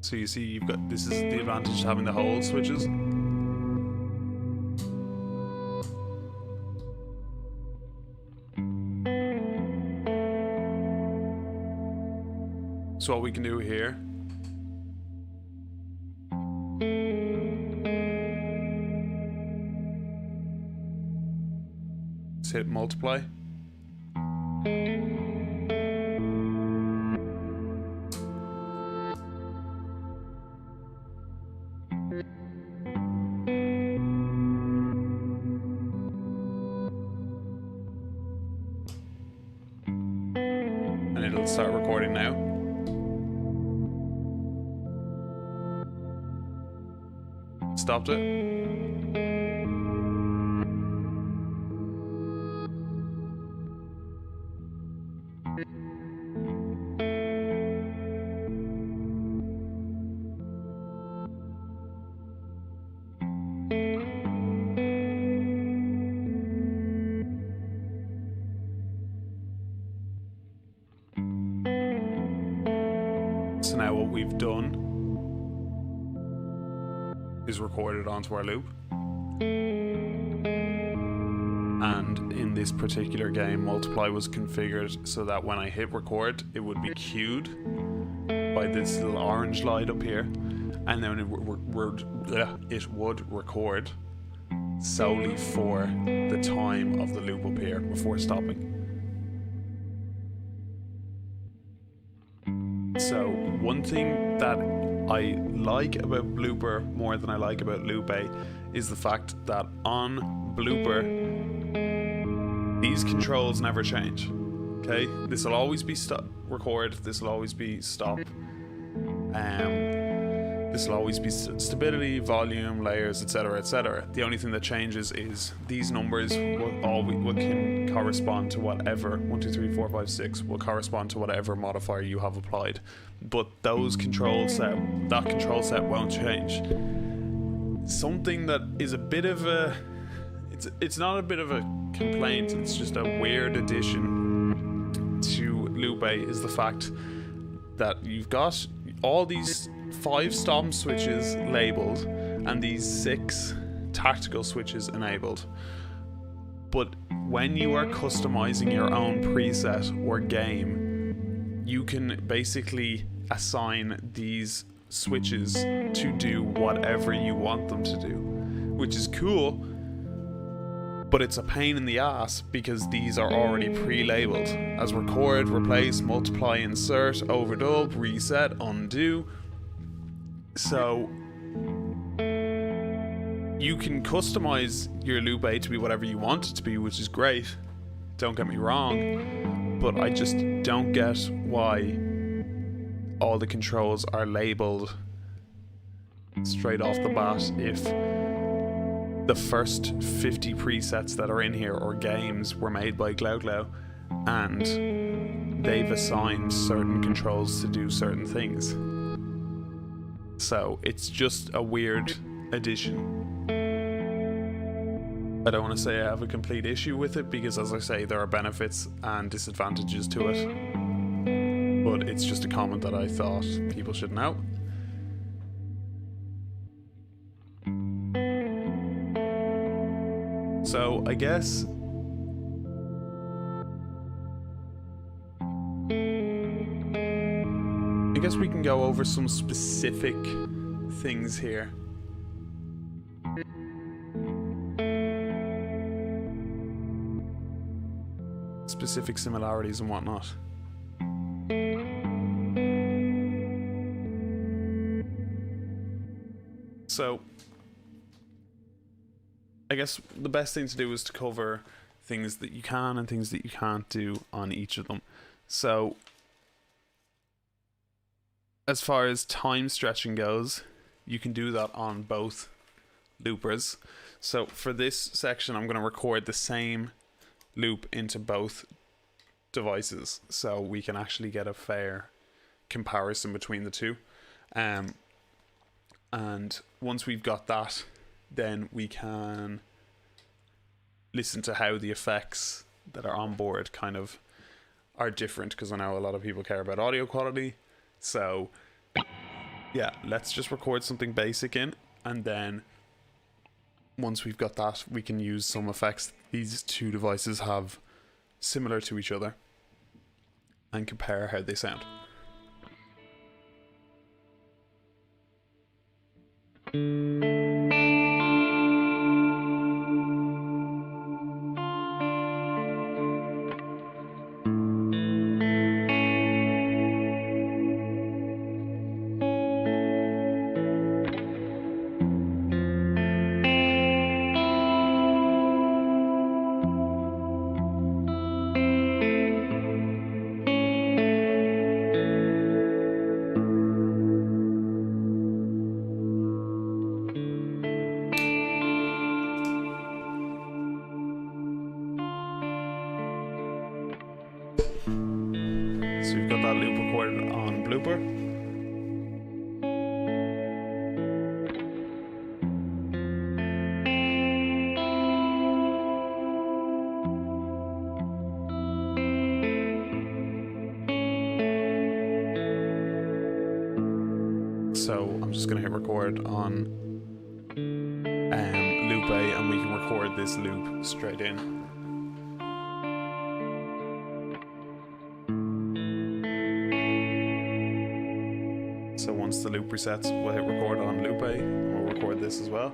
So you see, you've got, this is the advantage of having the hold switches. So what we can do here is hit multiply. And it'll start recording now. Stopped it. So now what we've done is recorded onto our loop, and in this particular game multiply was configured so that when I hit record it would be cued by this little orange light up here, and then it would record solely for the time of the loop up here before stopping. So one thing that I like about Blooper more than I like about Loupé is the fact that on Blooper these controls never change. Okay, this will always be record, this will always be stop, this will always be stability, volume, layers, etc, etc. The only thing that changes is these numbers will can correspond to whatever 1, 2, 3, 4, 5, 6 will correspond to whatever modifier you have applied, but that control set won't change. Something that is a bit of a it's not a bit of a complaint, it's just a weird addition to Loupé is the fact that you've got all these 5 stomp switches labeled and these 6 tactical switches enabled, but when you are customizing your own preset or game, you can basically assign these switches to do whatever you want them to do, which is cool, but it's a pain in the ass because these are already pre-labeled as record, replace, multiply, insert, overdub, reset, undo. So you can customize your Loupé to be whatever you want it to be, which is great, don't get me wrong, but I just don't get why all the controls are labeled straight off the bat if the first 50 presets that are in here or games were made by Glow and they've assigned certain controls to do certain things. So it's just a weird addition. I don't want to say I have a complete issue with it because, as I say, there are benefits and disadvantages to it, but it's just a comment that I thought people should know. So I guess we can go over some specific things here. specific similarities and whatnot. So I guess the best thing to do is to cover things that you can and things that you can't do on each of them. So as far as time stretching goes, you can do that on both loopers. So for this section, I'm going to record the same loop into both devices so we can actually get a fair comparison between the two. And once we've got that, then we can listen to how the effects that are on board kind of are different, because I know a lot of people care about audio quality. So yeah, let's just record something basic in, and then once we've got that, we can use some effects these two devices have similar to each other and compare how they sound. So we've got that loop recorded on Blooper. So I'm just going to hit record on Loupé, and we can record this loop straight in. So once the loop resets, we'll hit record on Loupé, and we'll record this as well.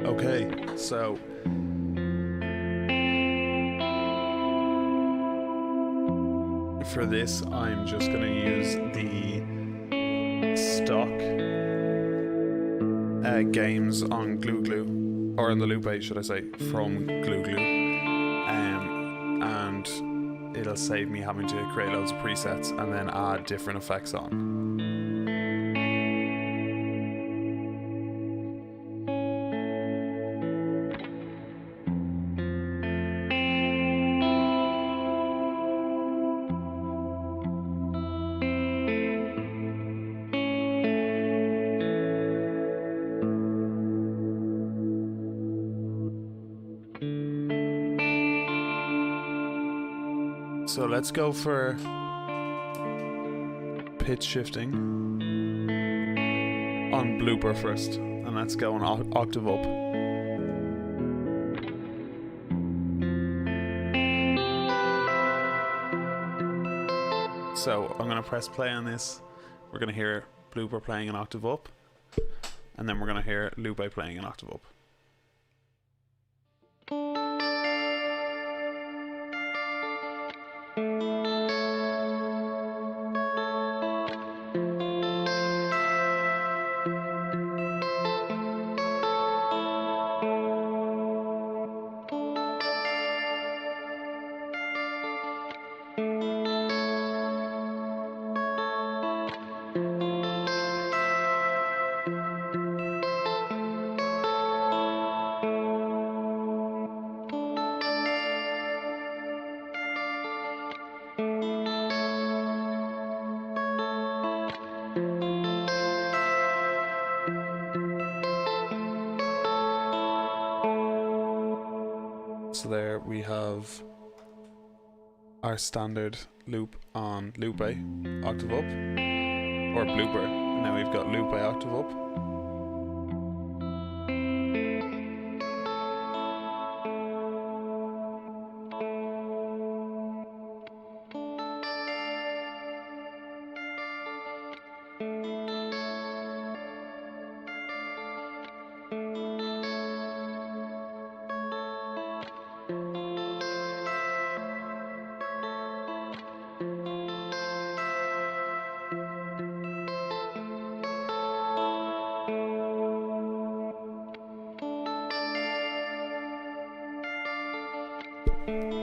Okay, so for this, I'm just going to use the stock games on Glue, or on the Loupé, should I say, from Glue, and it'll save me having to create loads of presets and then add different effects on. So let's go for pitch shifting on Blooper first, and let's go an octave up. So I'm going to press play on this. We're going to hear Blooper playing an octave up, and then we're going to hear Loupé playing an octave up. So there we have our standard loop on Loupé, octave up, or blooper. Now we've got Loupé octave up.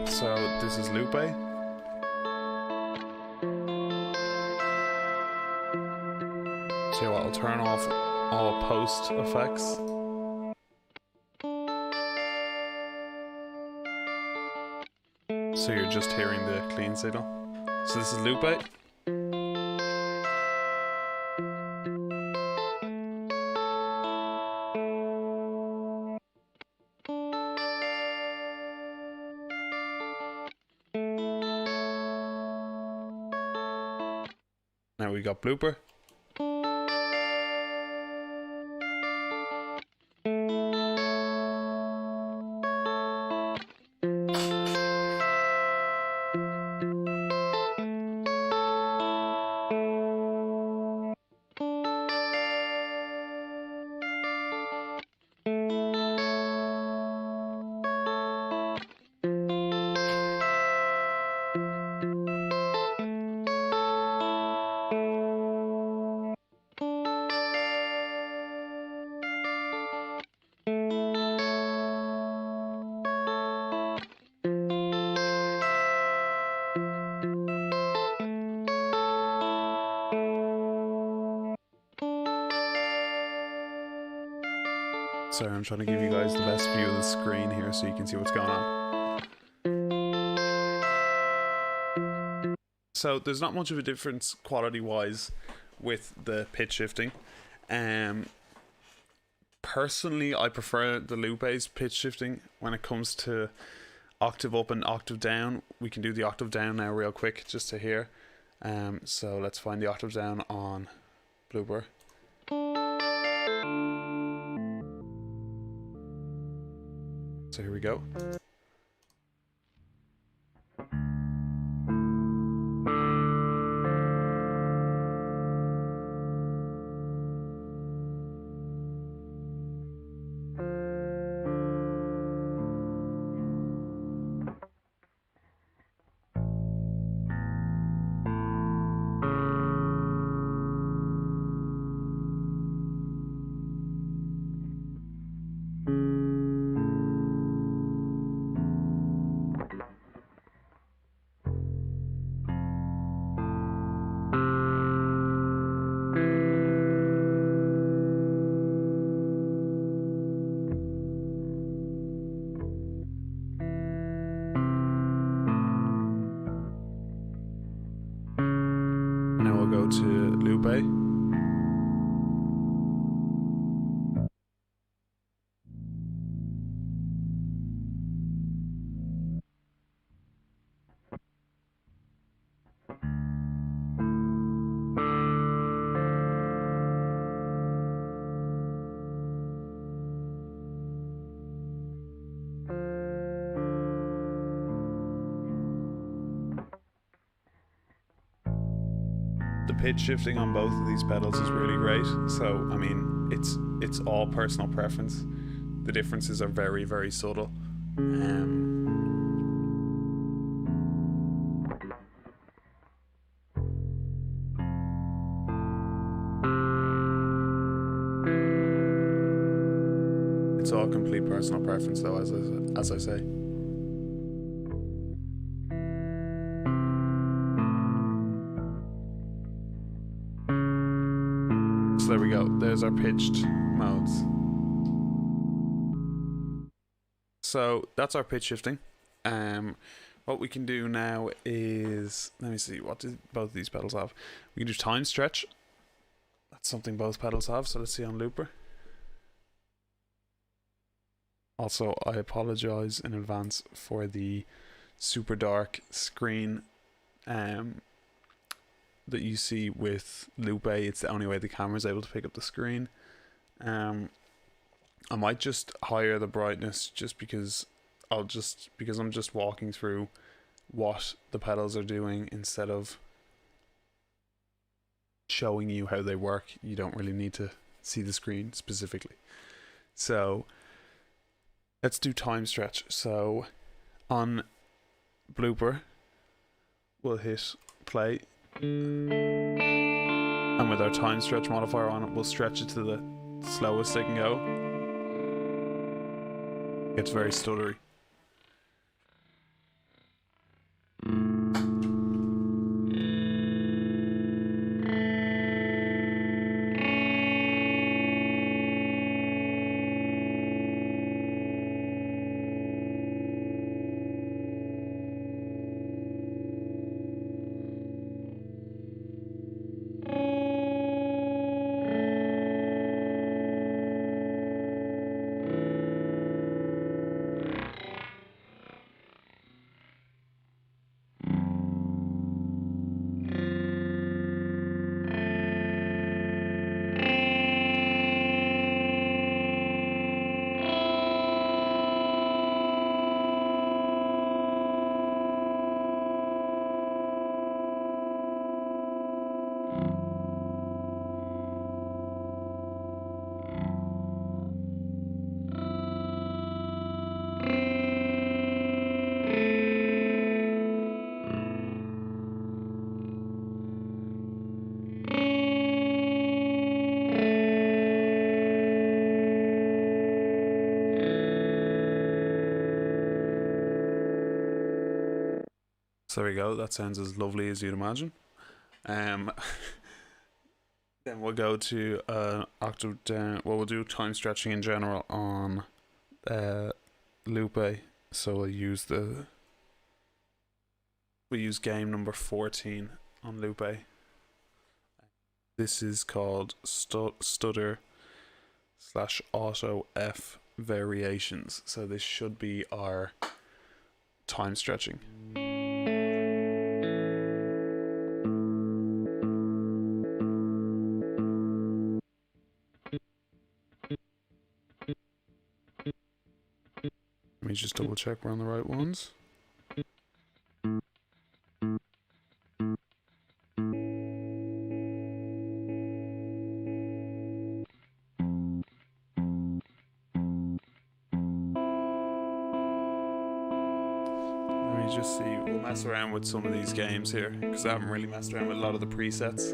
So this is Loupé. So I'll turn off all post effects. So you're just hearing the clean signal. So this is Loupé. Now we got blooper. Sorry, I'm trying to give you guys the best view of the screen here so you can see what's going on. So there's not much of a difference quality-wise with the pitch shifting. Personally, I prefer the Loupé's pitch shifting when it comes to octave up and octave down. We can do the octave down now real quick just to hear. So let's find the octave down on Blooper. So here we go. Now we'll go to Loupé. The pitch shifting on both of these pedals is really great. So I mean, it's all personal preference. The differences are very, very subtle. It's all complete personal preference, though, as I say. So there we go. There's our pitched modes. So that's our pitch shifting. What we can do now is, let me see, what do both of these pedals have? We can do time stretch. That's something both pedals have. So let's see on Looper. Also, I apologize in advance for the super dark screen that you see with Loupé. It's the only way the camera is able to pick up the screen. I might just higher the brightness just because I'm just walking through what the pedals are doing instead of showing you how they work. You don't really need to see the screen specifically. So let's do time stretch. So on Blooper, we'll hit play, and with our time stretch modifier on it, we'll stretch it to the slowest they can go. It's very stuttery. So there we go, that sounds as lovely as you'd imagine. Then we'll go to octave down. Well, we'll do time stretching in general on Loupé. So we'll use game number 14 on Loupé. This is called Stutter / auto F variations. So this should be our time stretching. Let me just double check we're on the right ones. Let me just see, we'll mess around with some of these games here because I haven't really messed around with a lot of the presets.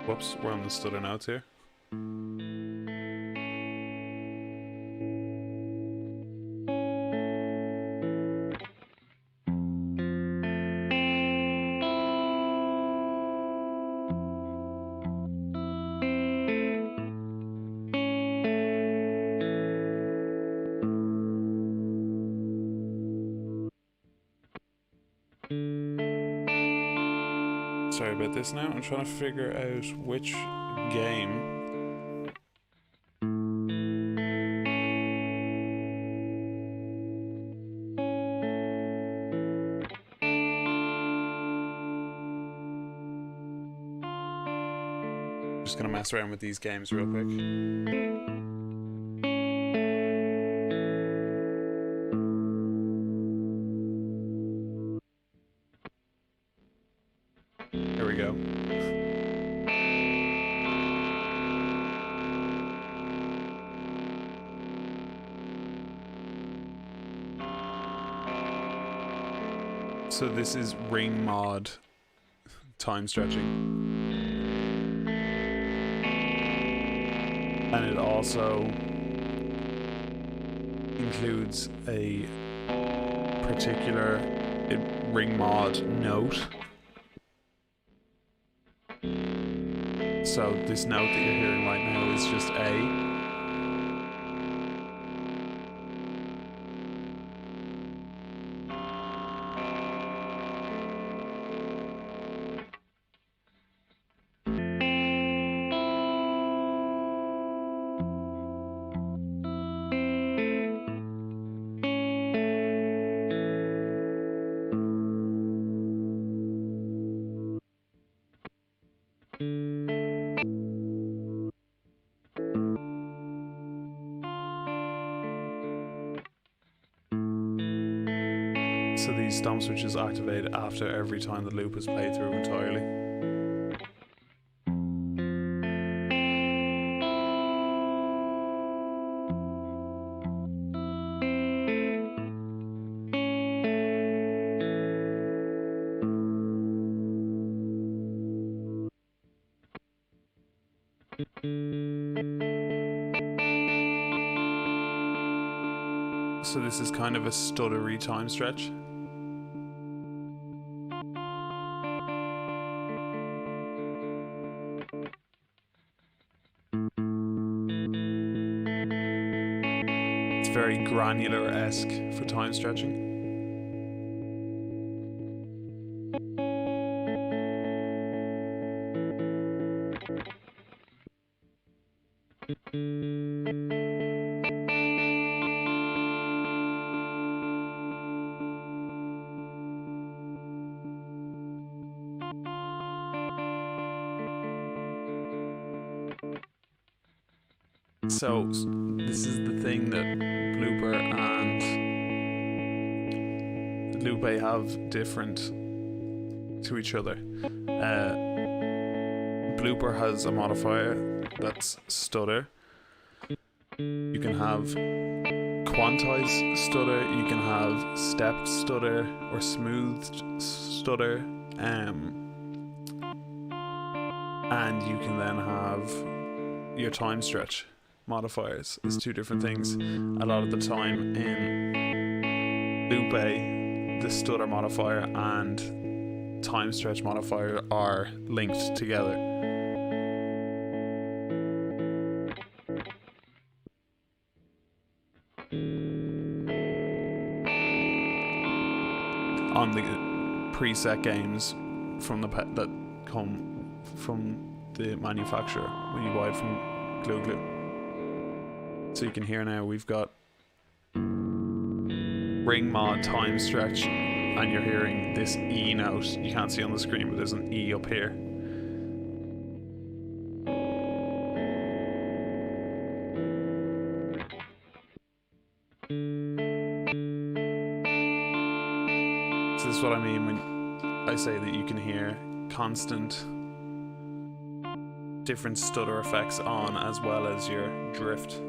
Whoops, we're on the stutter notes here. Sorry about this now, I'm trying to figure out which game just gonna mess around with these games real quick. There we go. So this is ring mod time stretching. And it also includes a particular ring mod note. So this note that you're hearing right now is just A. So these stomp switches activate after every time the loop is played through entirely. So this is kind of a stuttery time stretch. It's very granular-esque for time stretching. So this is the thing that Blooper and Loupé have different to each other. Blooper has a modifier that's stutter. You can have quantized stutter, you can have stepped stutter or smoothed stutter, and you can then have your time stretch modifiers is two different things. A lot of the time in Loupé, the stutter modifier and time stretch modifier are linked together. On the preset games from that come from the manufacturer when you buy it from Glue. So you can hear now we've got ring mod time stretch, and you're hearing this E note. You can't see on the screen, but there's an E up here. So this is what I mean when I say that you can hear constant different stutter effects on as well as your drift.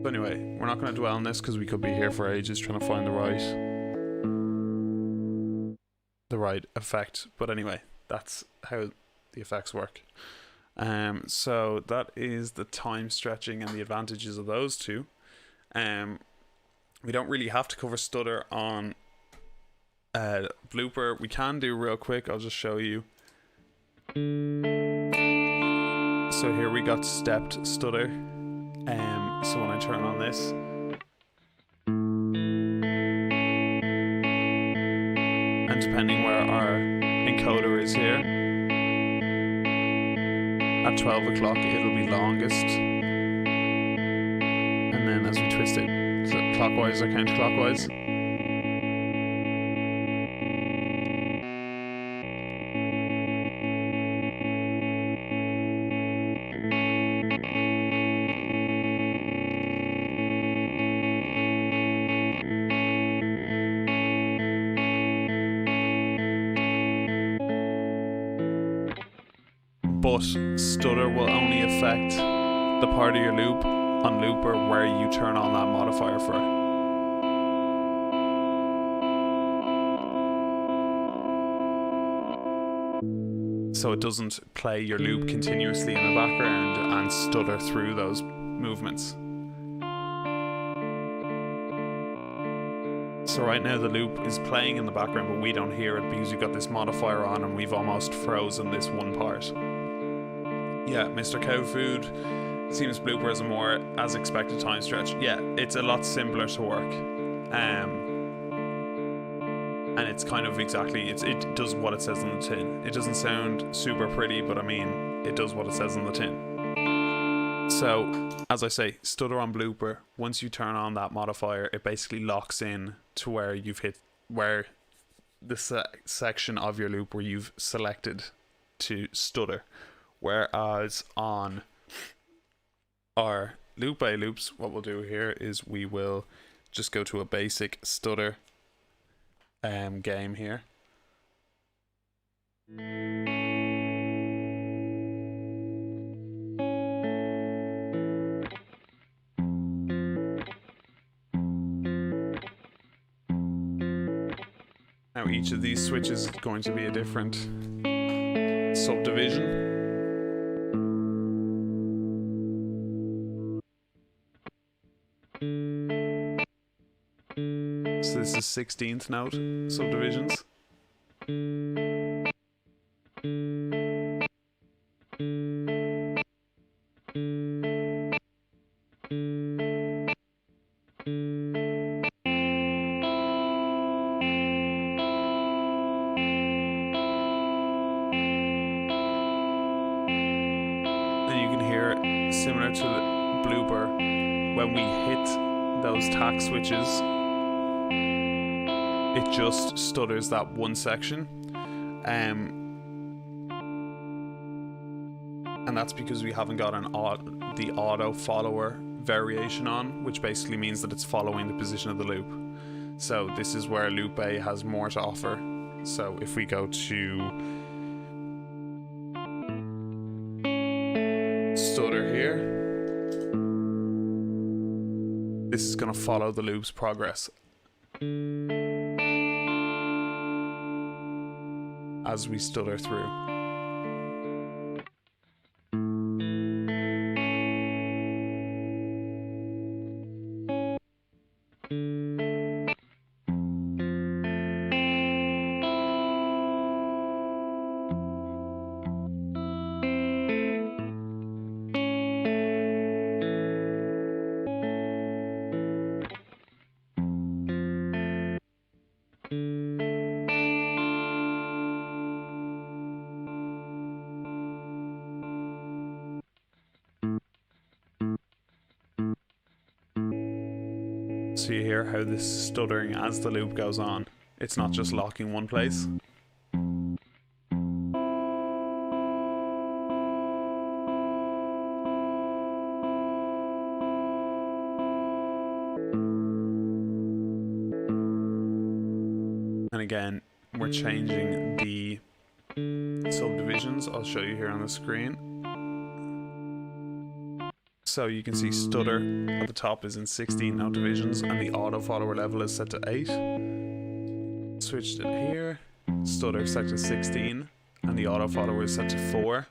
So anyway, we're not going to dwell on this because we could be here for ages trying to find the right effect. But anyway, that's how the effects work. So that is the time stretching and the advantages of those two. We don't really have to cover stutter on Blooper. We can do real quick. I'll just show you. So here we got stepped stutter. So when I turn on this, and depending where our encoder is here, at 12 o'clock it'll be longest, and then as we twist it clockwise or counterclockwise, but stutter will only affect the part of your loop on Looper where you turn on that modifier for. So it doesn't play your loop continuously in the background and stutter through those movements. So right now the loop is playing in the background, but we don't hear it because we've got this modifier on and we've almost frozen this one part. Yeah, Mr. Cow Food seems Blooper has a more as expected time stretch. Yeah, it's a lot simpler to work. And it's kind of exactly, it does what it says on the tin. It doesn't sound super pretty, but I mean, it does what it says on the tin. So, as I say, stutter on Blooper, once you turn on that modifier, it basically locks in to where you've hit, where the section of your loop where you've selected to stutter. Whereas on our Loupé loops, what we'll do here is we will just go to a basic stutter game here. Now each of these switches is going to be a different subdivision. So this is 16th note subdivisions. Similar to the Blooper, when we hit those tack switches, it just stutters that one section, and that's because we haven't got the auto follower variation on, which basically means that it's following the position of the loop. So this is where Loupé has more to offer. So if we go to stutter here, this is going to follow the loop's progress as we stutter through. So you hear how this is stuttering as the loop goes on. It's not just locking one place. And again, we're changing the subdivisions. I'll show you here on the screen. So you can see stutter at the top is in 16 note divisions and the auto follower level is set to 8. Switched it here. Stutter set to 16 and the auto follower is set to 4.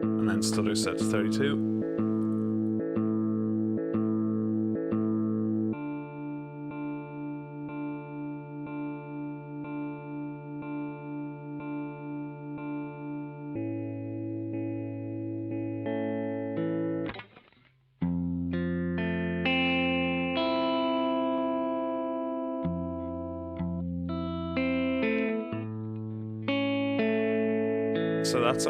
And then stutter set to 32. So that's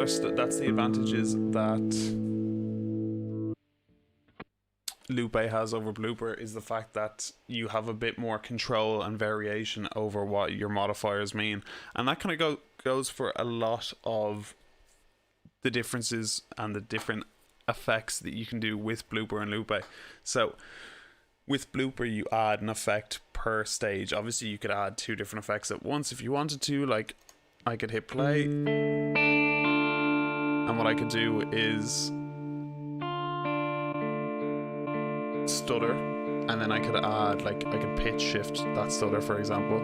the advantages that Loupé has over Blooper, is the fact that you have a bit more control and variation over what your modifiers mean, and that kind of goes for a lot of the differences and the different effects that you can do with Blooper and Loupé. So with Blooper, you add an effect per stage. Obviously, you could add 2 different effects at once if you wanted to. Like, I could hit play, and what I could do is stutter, and then I could add, like, I could pitch shift that stutter, for example.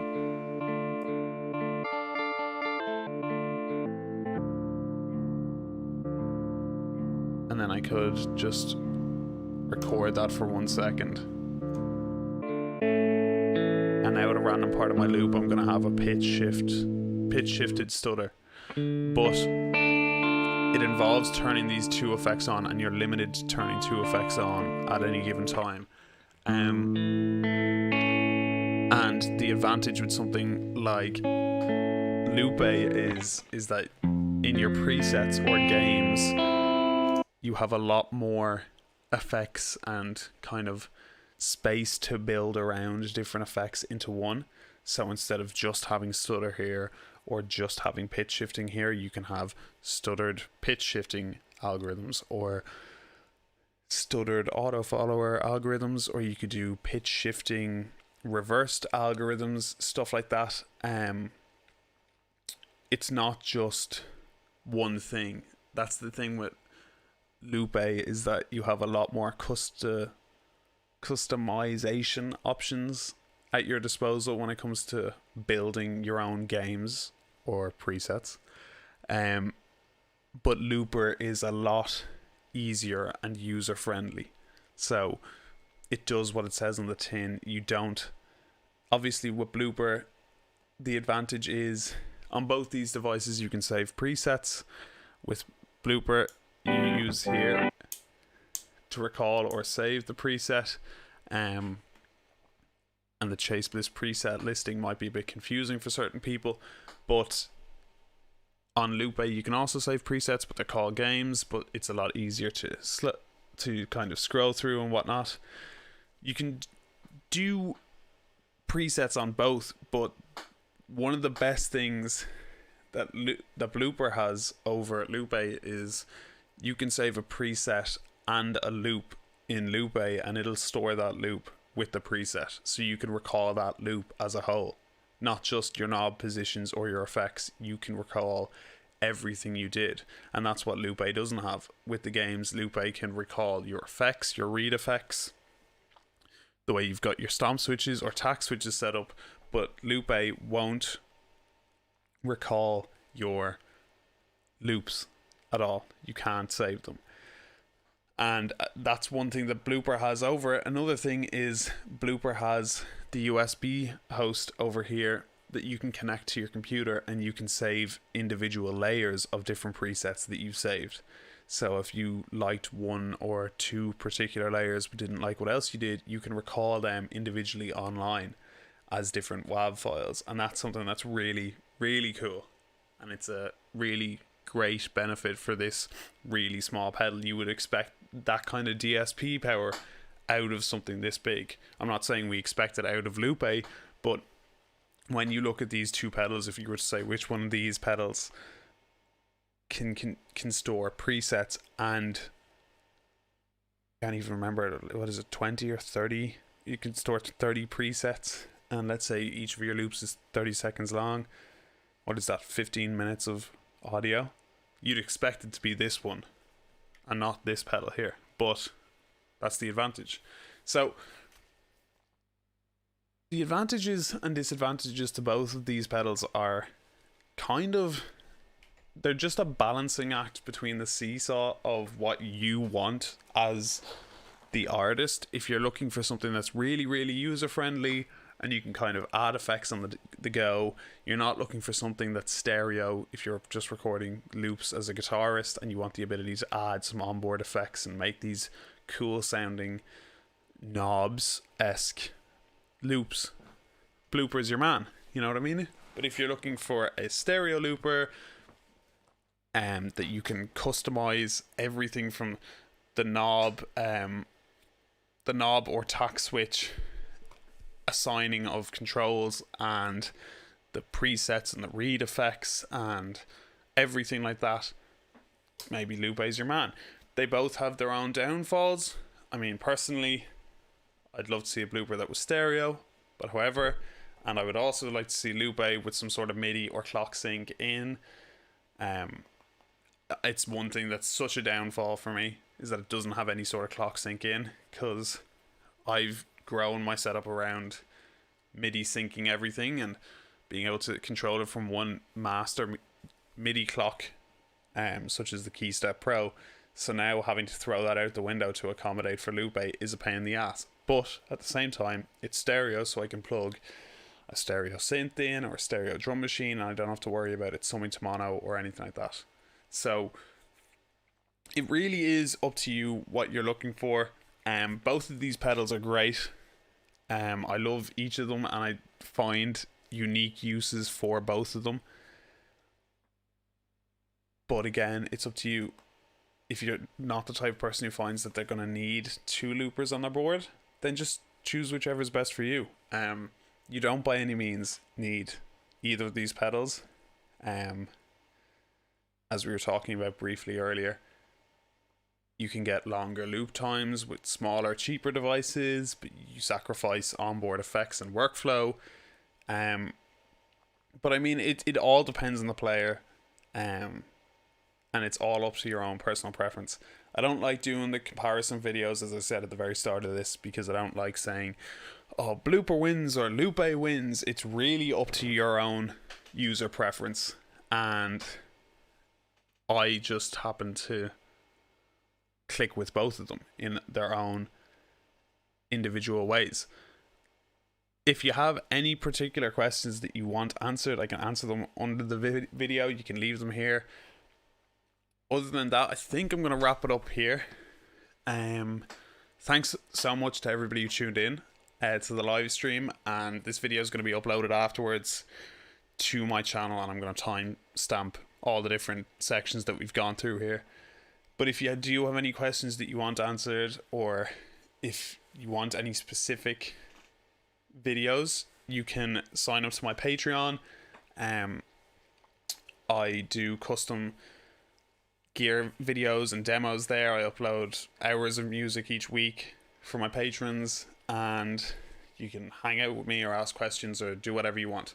And then I could just record that for 1 second. And now at a random part of my loop, I'm going to have a pitch shifted stutter. But it involves turning these 2 effects on, and you're limited to turning 2 effects on at any given time. And the advantage with something like Loupé is that in your presets or games, you have a lot more effects and kind of space to build around different effects into one. So instead of just having stutter here or just having pitch shifting here, you can have stuttered pitch shifting algorithms or stuttered auto follower algorithms, or you could do pitch shifting reversed algorithms, stuff like that. It's not just one thing. That's the thing with Loupé, is that you have a lot more customization options at your disposal when it comes to building your own games or presets. But Blooper is a lot easier and user friendly, so it does what it says on the tin. You don't, obviously with Blooper, the advantage is on both these devices you can save presets. With Blooper, you use here to recall or save the preset, and the Chase Bliss preset listing might be a bit confusing for certain people, but on Loupé you can also save presets, but they're called games, but it's a lot easier to kind of scroll through and whatnot. You can do presets on both, but one of the best things that Blooper has over at Loupé is you can save a preset and a loop in Loupé, and it'll store that loop with the preset, so you can recall that loop as a whole, not just your knob positions or your effects. You can recall everything you did, and that's what Loupé doesn't have. With the games, Loupé can recall your effects, your read effects, the way you've got your stomp switches or tack switches set up, but Loupé won't recall your loops at all. You can't save them, and that's one thing that Blooper has over it. Another thing is Blooper has the USB host over here that you can connect to your computer, and you can save individual layers of different presets that you've saved. So if you liked 1 or 2 particular layers but didn't like what else you did, you can recall them individually online as different WAV files, and that's something that's really, really cool, and it's a really great benefit for this really small pedal. You would expect that kind of DSP power out of something this big. I'm not saying we expect it out of Loupé, but when you look at these 2 pedals, if you were to say which one of these pedals can store presets and, I can't even remember, what is it, 20 or 30? You can store 30 presets, and let's say each of your loops is 30 seconds long. What is that, 15 minutes of audio? You'd expect it to be this one and not this pedal here, but that's the advantage. So the advantages and disadvantages to both of these pedals are kind of, they're just a balancing act between the seesaw of what you want as the artist. If you're looking for something that's really, really user friendly and you can kind of add effects on the go, you're not looking for something that's stereo. If you're just recording loops as a guitarist and you want the ability to add some onboard effects and make these cool sounding knobs-esque loops, Blooper's your man, you know what I mean? But if you're looking for a stereo looper that you can customize everything from the knob or tack switch, assigning of controls and the presets and the read effects and everything like that, maybe Loupé's your man. They both have their own downfalls. I mean, personally, I'd love to see a blooper that was stereo, but however, and I would also like to see Loupé with some sort of MIDI or clock sync in. It's one thing that's such a downfall for me, is that it doesn't have any sort of clock sync in, because I've grown my setup around MIDI syncing everything and being able to control it from one master MIDI clock, such as the KeyStep Pro. So now having to throw that out the window to accommodate for Loupé is a pain in the ass. But at the same time, it's stereo, so I can plug a stereo synth in or a stereo drum machine, and I don't have to worry about it summing to mono or anything like that. So it really is up to you what you're looking for. Both of these pedals are great. I love each of them, and I find unique uses for both of them. But again, it's up to you. If you're not the type of person who finds that they're going to need 2 loopers on their board, then just choose whichever is best for you. You don't by any means need either of these pedals. As we were talking about briefly earlier, you can get longer loop times with smaller, cheaper devices, but you sacrifice onboard effects and workflow. But I mean, it all depends on the player, and it's all up to your own personal preference. I don't like doing the comparison videos, as I said at the very start of this, because I don't like saying, oh, Blooper wins or Loupé wins. It's really up to your own user preference, and I just happen to click with both of them in their own individual ways. If you have any particular questions that you want answered, I can answer them under the video. You can leave them here. Other than that, I think I'm going to wrap it up here. Thanks so much to everybody who tuned in to the live stream, and this video is going to be uploaded afterwards to my channel, and I'm going to time stamp all the different sections that we've gone through here. But if you do have any questions that you want answered, or if you want any specific videos, you can sign up to my Patreon. I do custom gear videos and demos there. I upload hours of music each week for my patrons, and you can hang out with me or ask questions or do whatever you want.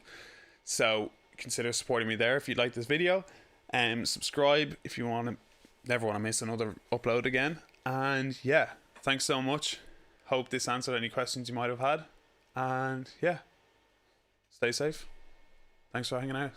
So consider supporting me there if you'd like this video, and subscribe if you never want to miss another upload again. And yeah, thanks so much. Hope this answered any questions you might have had, and yeah, stay safe. Thanks for hanging out.